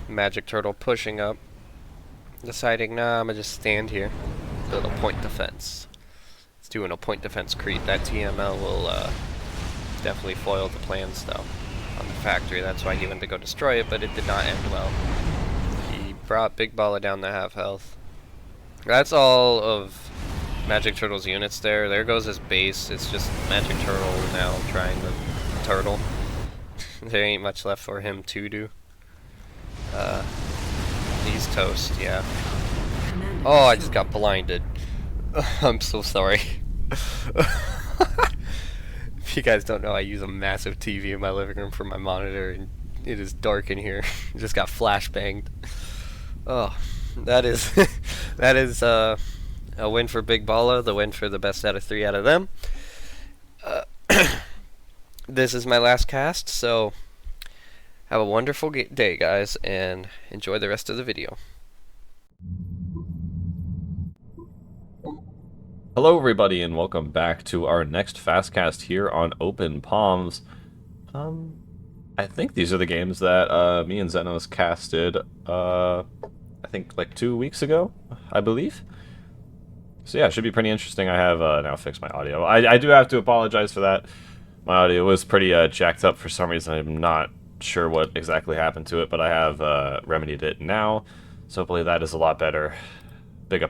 S2: Magic Turtle pushing up, deciding, nah, I'm gonna just stand here, build a point defense. It's doing a point defense creep. That TML will definitely foil the plans though on the factory. That's why he went to go destroy it, but it did not end well. He brought Big Bala down to half health. That's all of Magic Turtle's units there. There goes his base. It's just Magic Turtle now trying to turtle. There ain't much left for him to do. He's toast, yeah. Oh, I just got blinded. I'm so sorry. If you guys don't know, I use a massive TV in my living room for my monitor, and it is dark in here. Just got flashbanged. Oh, that is that is a win for Big Bala, the win for the best out of 3 out of them. This is my last cast, so have a wonderful day, guys, and enjoy the rest of the video.
S3: Hello everybody and welcome back to our next Fastcast here on Open Palms. I think these are the games that me and Zenos casted, I think like 2 weeks ago, I believe. So yeah, it should be pretty interesting. I have now fixed my audio. I do have to apologize for that. My audio was pretty jacked up for some reason. I'm not sure what exactly happened to it, but I have remedied it now. So hopefully that is a lot better. Big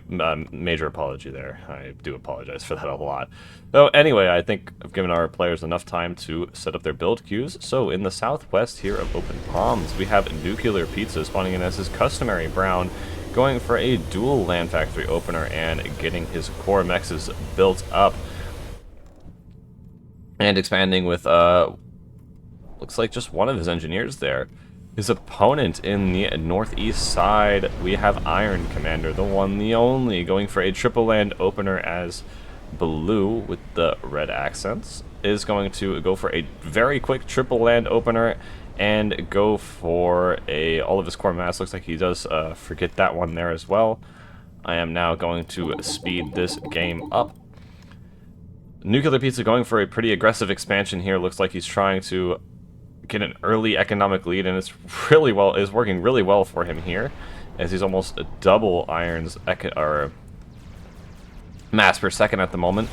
S3: major apology there. I do apologize for that a lot. So anyway, I think I've given our players enough time to set up their build queues. So in the southwest here of Open Palms, we have Nuclear Pizza spawning in as his customary brown, going for a dual land factory opener and getting his core mexes built up. And expanding with, looks like just one of his engineers there. His opponent in the northeast side, we have Iron Commander, the one, the only, going for a triple land opener as blue with the red accents, is going to go for a very quick triple land opener and go for all of his core mass. Looks like he does forget that one there as well. I am now going to speed this game up. Nuclear Pizza going for a pretty aggressive expansion here. Looks like he's trying to get an early economic lead, and it's working really well for him here, as he's almost double Iron's mass per second at the moment.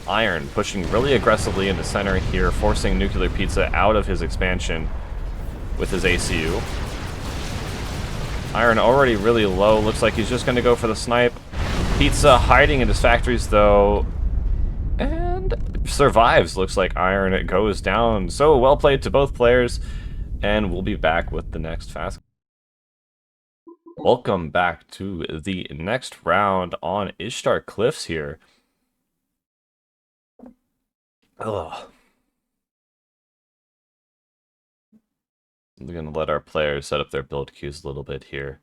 S3: Iron pushing really aggressively into center here, forcing Nuclear Pizza out of his expansion with his ACU. Iron already really low. Looks like he's just going to go for the snipe. Pizza hiding in his factories though, and survives. Looks like Iron goes down. So well played to both players, and we'll be back with the next fast. Welcome back to the next round on Ishtar Cliffs here. Ugh. We're gonna let our players set up their build queues a little bit here.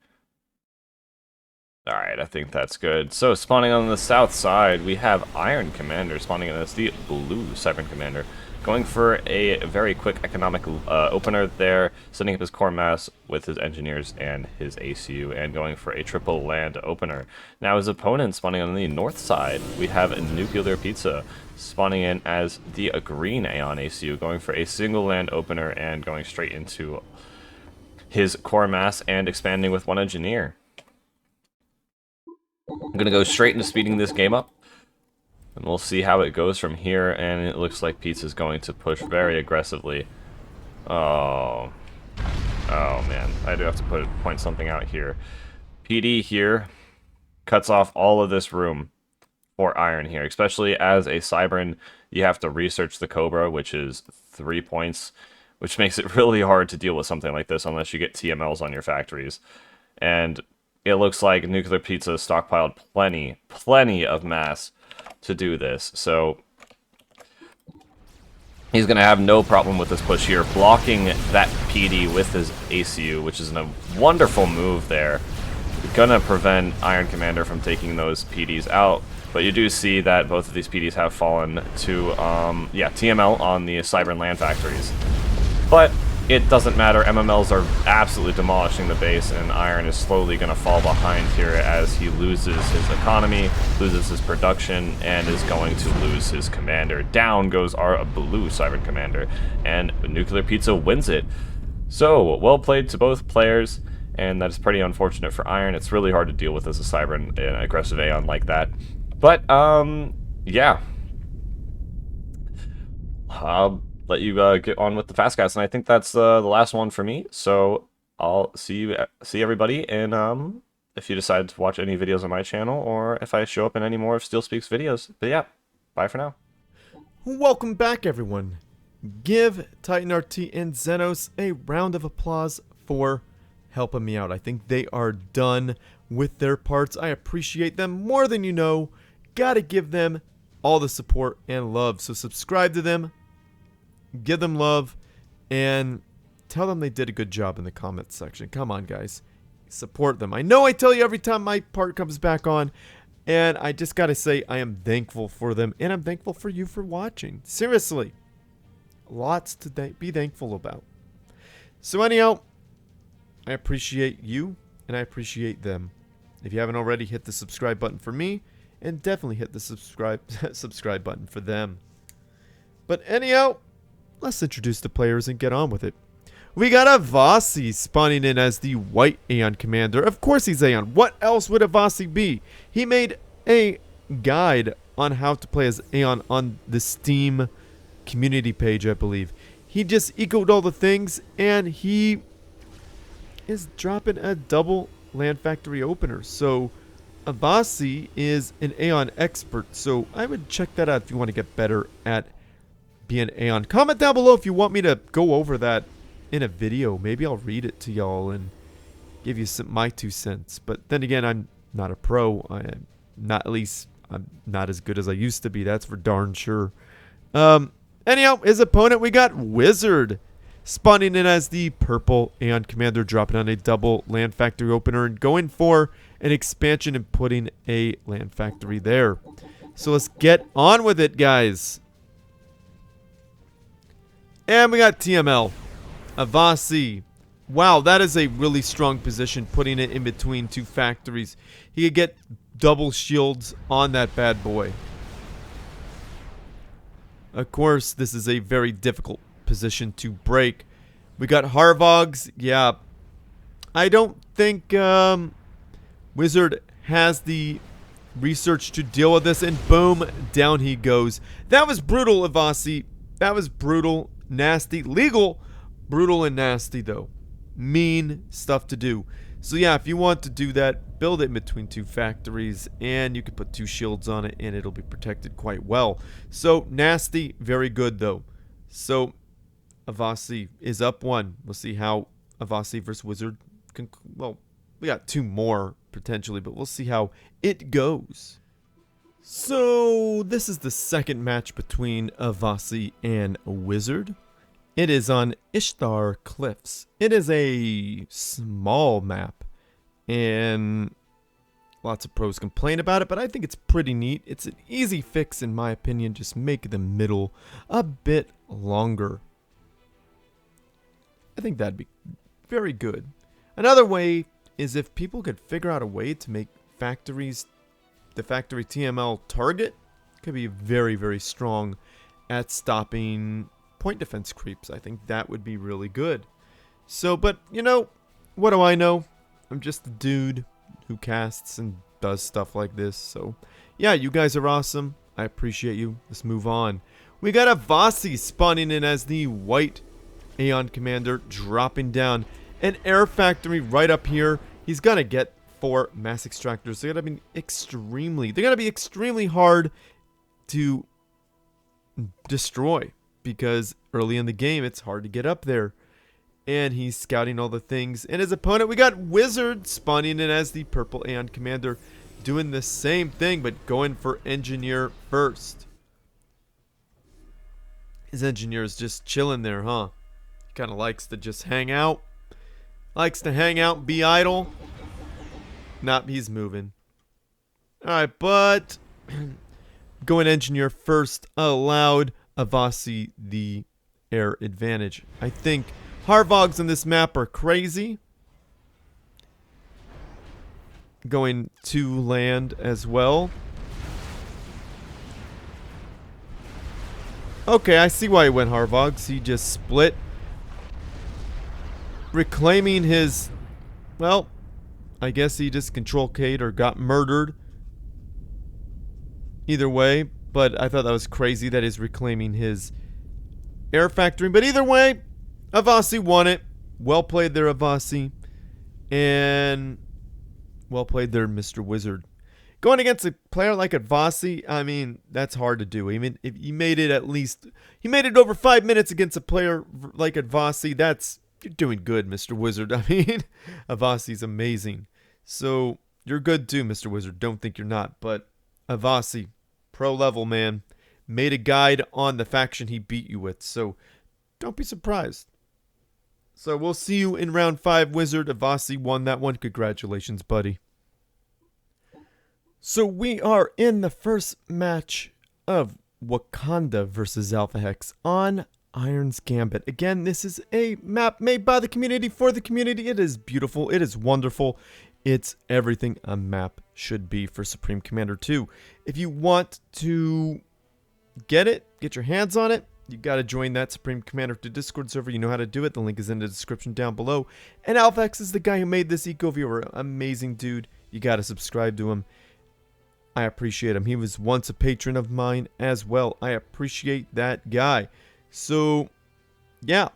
S3: Alright, I think that's good. So, spawning on the south side, we have Iron Commander spawning in as the blue Cyber Commander. Going for a very quick economic opener there, setting up his core mass with his engineers and his ACU, and going for a triple land opener. Now his opponent spawning on the north side, we have Nuclear Pizza spawning in as the green Aeon ACU, going for a single land opener and going straight into his core mass and expanding with one engineer. I'm going to go straight into speeding this game up. And we'll see how it goes from here, and it looks like Pizza's going to push very aggressively. Oh. Oh, man. I do have to point something out here. PD here cuts off all of this room for Iron here, especially as a Cybern. You have to research the Cobra, which is 3 points, which makes it really hard to deal with something like this unless you get TMLs on your factories. And it looks like Nuclear Pizza stockpiled plenty of mass to do this. So he's going to have no problem with this push here, blocking that PD with his ACU, which is a wonderful move there. Going to prevent Iron Commander from taking those PDs out. But you do see that both of these PDs have fallen to, TML on the Cybern land factories. But it doesn't matter. MMLs are absolutely demolishing the base, and Iron is slowly going to fall behind here as he loses his economy, loses his production, and is going to lose his commander. Down goes our blue Cybern commander, and Nuclear Pizza wins it. So, well played to both players, and that is pretty unfortunate for Iron. It's really hard to deal with as a Cybern, an aggressive Aeon like that. But, yeah. I'll let you get on with the Fastcast, and I think that's the last one for me. So I'll see everybody, and if you decide to watch any videos on my channel, or if I show up in any more of Steel Speaks videos. But yeah, bye for now.
S1: Welcome back, everyone. Give Titan RT and Xenos a round of applause for helping me out. I think they are done with their parts. I appreciate them more than you know. Gotta give them all the support and love. So subscribe to them, give them love, and tell them they did a good job in the comments section. Come on, guys. Support them. I know I tell you every time my part comes back on, and I just gotta say I am thankful for them, and I'm thankful for you for watching. Seriously. Lots to be thankful about. So anyhow, I appreciate you, and I appreciate them. If you haven't already, hit the subscribe button for me, and definitely hit the subscribe button for them. But anyhow, let's introduce the players and get on with it. We got Avasi spawning in as the white Aeon commander. Of course he's Aeon. What else would Avasi be? He made a guide on how to play as Aeon on the Steam community page, I believe. He just ecoed all the things, and he is dropping a double land factory opener. So Avasi is an Aeon expert, so I would check that out if you want to get better at being Aeon. Comment down below if you want me to go over that in a video. Maybe I'll read it to y'all and give you my 2 cents. But then again, I'm not a pro. I'm not as good as I used to be. That's for darn sure. Anyhow, his opponent, we got Wizard spawning in as the purple Aeon commander, dropping on a double land factory opener and going for an expansion and putting a land factory there. So let's get on with it, guys. And we got TML. Avasi. Wow, that is a really strong position, putting it in between 2 factories. He could get double shields on that bad boy. Of course, this is a very difficult position to break. We got Harvogs. Yeah, I don't think Wizard has the research to deal with this, and boom, down he goes. That was brutal, Avasi. That was brutal, nasty, legal, brutal and nasty though. Mean stuff to do. So yeah, if you want to do that, build it in between 2 factories, and you can put 2 shields on it, and it'll be protected quite well. So nasty, very good though. So Avasi is up 1. We'll see how Avasi versus Wizard can. Well, we got 2 more potentially, but we'll see how it goes. So this is the second match between Avasi and Wizard. It is on Ishtar Cliffs. It is a small map, and lots of pros complain about it, but I think it's pretty neat. It's an easy fix in my opinion. Just make the middle a bit longer. I think that'd be very good. Another way is if people could figure out a way to make factories, the factory TML target could be very, very strong at stopping point defense creeps. I think that would be really good. So, but, you know, what do I know? I'm just a dude who casts and does stuff like this. So, yeah, you guys are awesome. I appreciate you. Let's move on. We got Avasi spawning in as the white Aeon Commander, dropping down an air factory right up here. He's gonna get 4 mass extractors. They're gonna be extremely hard to destroy because early in the game it's hard to get up there. And he's scouting all the things. And his opponent, we got Wizard spawning in as the purple Aeon Commander, doing the same thing but going for Engineer first. His Engineer is just chilling there, huh? He kind of likes to just hang out. Likes to hang out and be idle. Nope, he's moving. Alright, but going Engineer first allowed Avasi the air advantage. I think Harvogs on this map are crazy. Going to land as well. Okay, I see why he went Harvogs. He just split. Reclaiming his... Well, I guess he just control K'd or got murdered. Either way, but I thought that was crazy that he's reclaiming his air factory. But either way, Avasi won it. Well played there, Avasi. And well played there, Mr. Wizard. Going against a player like Avasi, I mean, that's hard to do. I mean, if he made it he made it over 5 minutes against a player like Avasi. You're doing good, Mr. Wizard. I mean, Avasi's amazing. So, you're good too, Mr. Wizard. Don't think you're not. But Avasi, pro level, man. Made a guide on the faction he beat you with. So, don't be surprised. So we'll see you in round 5, Wizard. Avasi won that one. Congratulations, buddy. So we are in the first match of Wakanda versus Alpha Hex on Iron's Gambit. Again, this is a map made by the community for the community. It is beautiful. It is wonderful. It's everything a map should be for Supreme Commander 2. If you want to get your hands on it, you got to join that Supreme Commander 2 Discord server. You know how to do it. The link is in the description down below. And AlphaX is the guy who made this eco viewer. Amazing dude. You got to subscribe to him. I appreciate him. He was once a patron of mine as well. I appreciate that guy. So, yeah.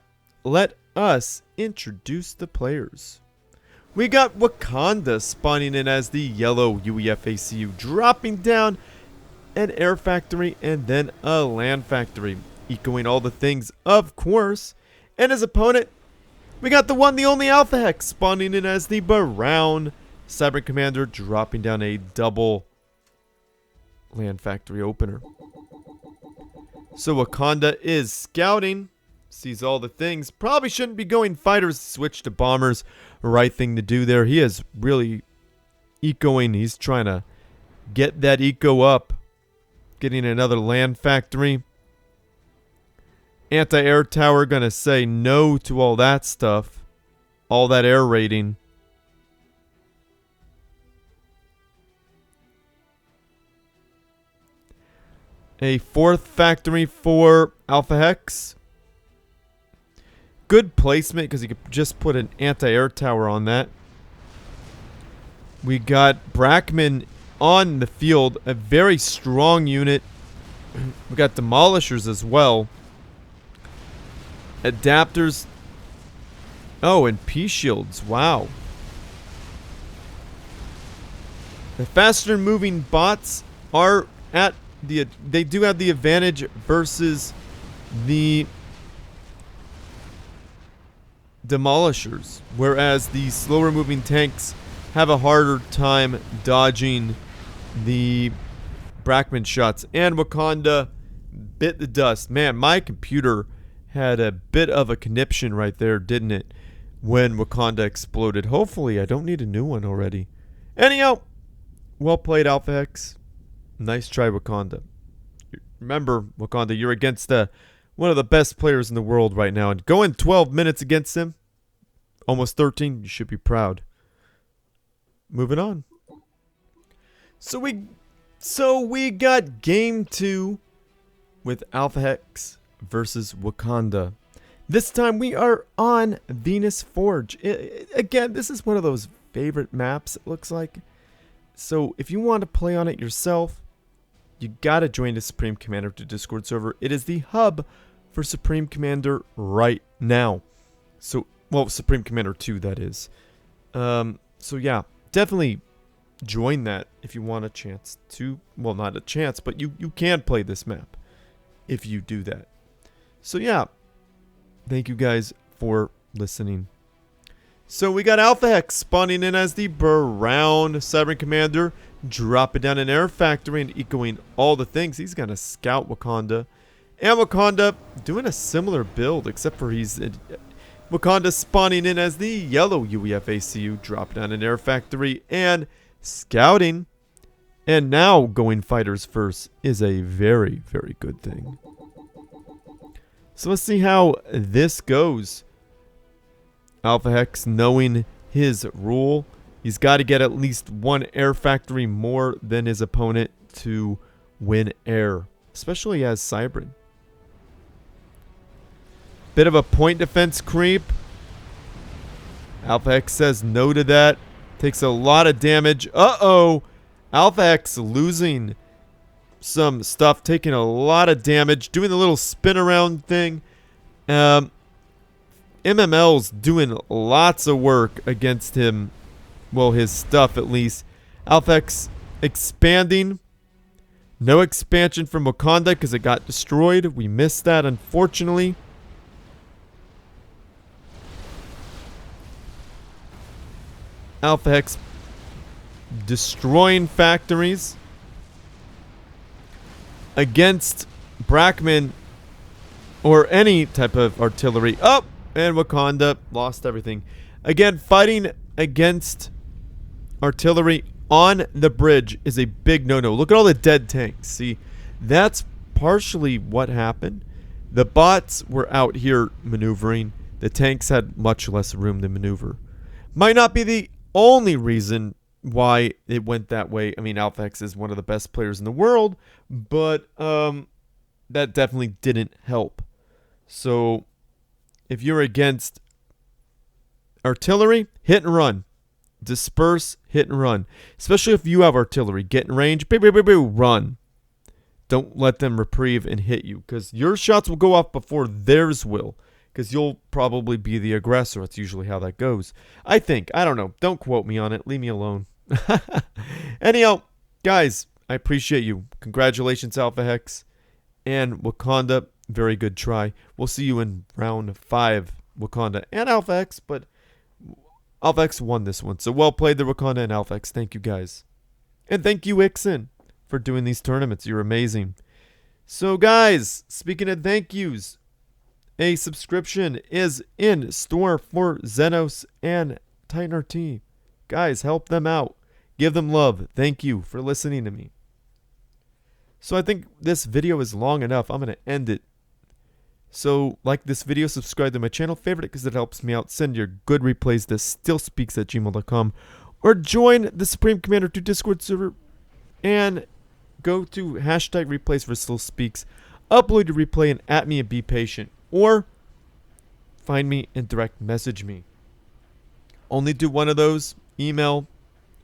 S1: Let us introduce the players. We got Wakanda spawning in as the yellow UEFACU, dropping down an air factory and then a land factory. Echoing all the things, of course. And his opponent, we got the one, the only Alpha Hex, spawning in as the brown Cyber Commander, dropping down a double land factory opener. So Wakanda is scouting, sees all the things. Probably shouldn't be going fighters, switch to bombers. Right thing to do there. He is really ecoing. He's trying to get that eco up. Getting another land factory. Anti-air tower gonna say no to all that stuff. All that air rating. A 4th factory for Alpha Hex. Good placement because he could just put an anti-air tower on that. We got Brackman on the field. A very strong unit. We got Demolishers as well. Adapters. Oh, and P-shields. Wow. The faster moving bots are at the... They do have the advantage versus the Demolishers. Whereas the slower moving tanks have a harder time dodging the Brackman shots. And Wakanda bit the dust. Man, my computer had a bit of a conniption right there, didn't it? When Wakanda exploded. Hopefully, I don't need a new one already. Anyhow, well played, Alpha Hex. Nice try, Wakanda. Remember, Wakanda, you're against one of the best players in the world right now. And going 12 minutes against him, almost 13, you should be proud. Moving on. So we got game 2 with Alpha Hex versus Wakanda. This time we are on Venus Forge. Again, this is one of those favorite maps, it looks like. So if you want to play on it yourself, you gotta join the Supreme Commander 2 Discord server. It is the hub for Supreme Commander right now. So, well, Supreme Commander 2, that is. So yeah, definitely join that if you want a chance to, well, not a chance, but you can play this map if you do that. So yeah, thank you guys for listening. So we got Alpha Hex spawning in as the Brown Cyber Commander, dropping down an air factory and ecoing all the things. He's gonna scout Wakanda. And Wakanda doing a similar build, except for Wakanda spawning in as the yellow UEF ACU, dropping down an air factory and scouting. And now going fighters first is a very, very good thing. So let's see how this goes. Alpha Hex knowing his rule. He's got to get at least one air factory more than his opponent to win air, especially as Cybrin. Bit of a point defense creep. Alpha Hex says no to that. Takes a lot of damage. Uh-oh. Alpha Hex losing some stuff, taking a lot of damage, doing the little spin around thing. MML's doing lots of work against him. Well, his stuff at least. Alpha Hex expanding. No expansion from Wakanda because it got destroyed. We missed that, unfortunately. Alpha Hex destroying factories against Brackman or any type of artillery. Oh, and Wakanda lost everything. Again, fighting against artillery on the bridge is a big no-no. Look at all the dead tanks. See, that's partially what happened. The bots were out here maneuvering. The tanks had much less room to maneuver. Might not be the only reason why it went that way. I mean, Alpha Hex is one of the best players in the world, but that definitely didn't help. So if you're against artillery, hit and run. Disperse, hit and run. Especially if you have artillery. Get in range, run. Don't let them reprieve and hit you, because your shots will go off before theirs will, because you'll probably be the aggressor. That's usually how that goes. I think. I don't know. Don't quote me on it. Leave me alone. Anyhow, guys, I appreciate you. Congratulations, Alpha Hex. And Wakanda, very good try. We'll see you in round 5, Wakanda and Alpha Hex, but Alpha Hex won this one. So well played, the Wakanda and Alpha Hex. Thank you, guys. And thank you, Ixen, for doing these tournaments. You're amazing. So, guys, speaking of thank yous, a subscription is in store for Xenos and Titan RT. Guys, help them out. Give them love. Thank you for listening to me. So I think this video is long enough. I'm going to end it. So like this video, subscribe to my channel, favorite it because it helps me out. Send your good replays to stillspeaks@gmail.com or join the Supreme Commander 2 Discord server and go to hashtag replays for Still Speaks. Upload your replay and at me and be patient. Or find me and direct message me. Only do one of those. Email,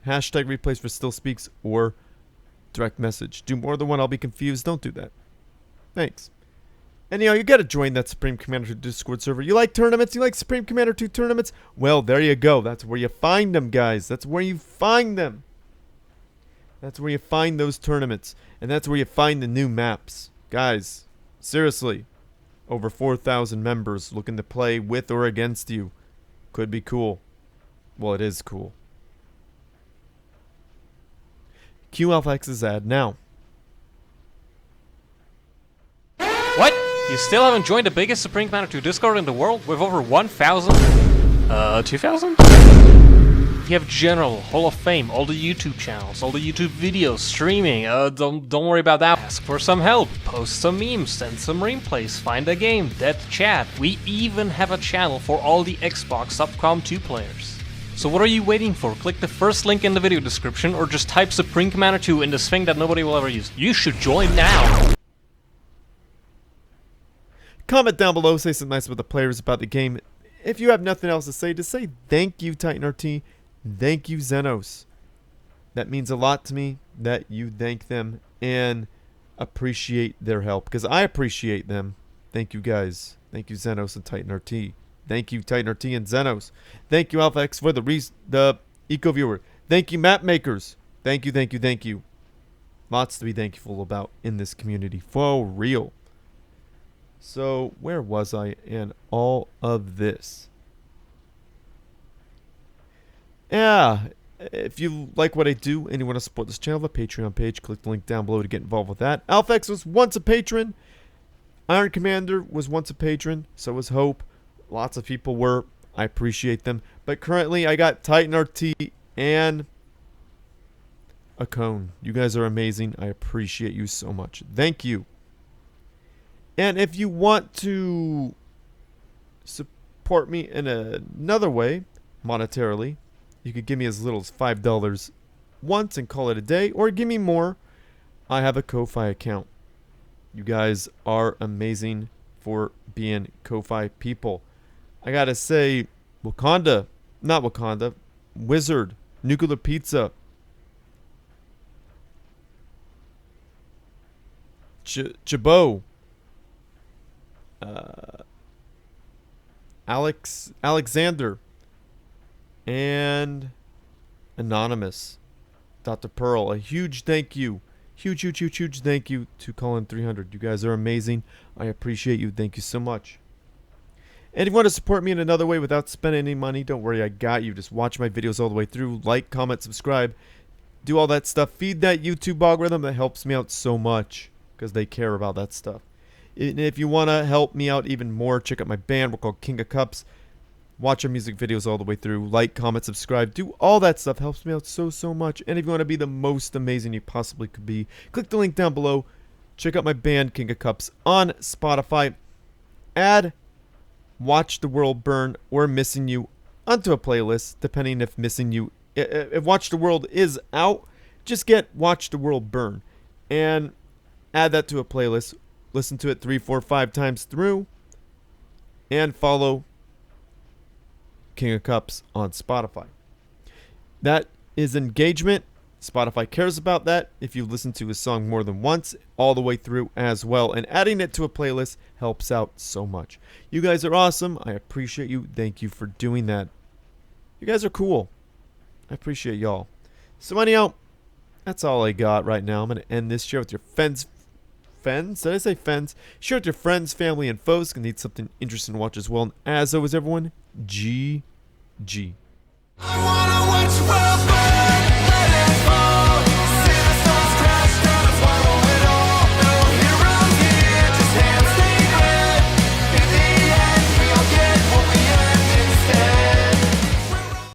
S1: hashtag replays for Still Speaks, or direct message. Do more than one, I'll be confused. Don't do that. Thanks. Anyhow, you gotta join that Supreme Commander 2 Discord server. You like tournaments? You like Supreme Commander 2 tournaments? Well, there you go. That's where you find them, guys. That's where you find them. That's where you find those tournaments. And that's where you find the new maps. Guys, seriously. Over 4,000 members looking to play with or against you. Could be cool. Well, it is cool. Cue Alpha X's ad now.
S4: What? You still haven't joined the biggest Supreme Commander 2 Discord in the world with over 1,000? 2,000? You have General, Hall of Fame, all the YouTube channels, all the YouTube videos, streaming. Don't worry about that. Ask for some help, post some memes, send some replays, find a game, dead chat. We even have a channel for all the Xbox Subcom 2 players. So what are you waiting for? Click the first link in the video description or just type Supreme Commander 2 in this thing that nobody will ever use. You should join now!
S1: Comment down below, say something nice about the players, about the game. If you have nothing else to say, just say thank you, TitanRT. Thank you, Xenos. That means a lot to me that you thank them and appreciate their help, because I appreciate them. Thank you, guys. Thank you, Xenos and TitanRT. Thank you, TitanRT and Xenos. Thank you, Alpha X, for the Eco Viewer. Thank you, Map Makers. Thank you, thank you, thank you. Lots to be thankful about in this community, for real. So, where was I in all of this? Yeah, if you like what I do and you want to support this channel, the Patreon page, click the link down below to get involved with that. AlphaX was once a patron. Iron Commander was once a patron. So was Hope. Lots of people were. I appreciate them. But currently, I got TitanRT and a cone. You guys are amazing. I appreciate you so much. Thank you. And if you want to support me in another way, monetarily, you could give me as little as $5 once and call it a day, or give me more. I have a Ko-Fi account. You guys are amazing for being Ko-Fi people. I gotta say, Wakanda, not Wakanda, Wizard, Nuclear Pizza, Chabot, Alexander, and Anonymous, Dr. Pearl. A huge thank you. Huge thank you to Colin 300. You guys are amazing. I appreciate you. Thank you so much. And if you want to support me in another way without spending any money, don't worry, I got you. Just watch my videos all the way through. Like, comment, subscribe. Do all that stuff. Feed that YouTube algorithm. That helps me out so much because they care about that stuff. And if you want to help me out even more, check out my band. We're called King of Cups. Watch our music videos all the way through. Like, comment, subscribe. Do all that stuff. Helps me out so much. And if you want to be the most amazing you possibly could be, click the link down below. Check out my band, King of Cups, on Spotify. Add Watch the World Burn or Missing You onto a playlist, depending if Missing You... If Watch the World is out, just get Watch the World Burn. And add that to a playlist. Listen to it 3, 4, 5 times through. And follow King of Cups on Spotify. That is engagement. Spotify cares about that if you listen to a song more than once, all the way through as well. And adding it to a playlist helps out so much. You guys are awesome. I appreciate you. Thank you for doing that. You guys are cool. I appreciate y'all. So anyhow, that's all I got right now. I'm going to end this. Share with your friends. Did I say friends? Share with your friends, family, and foes. Gonna need something interesting to watch as well. And as always, everyone, GG.
S5: I wanna watch the world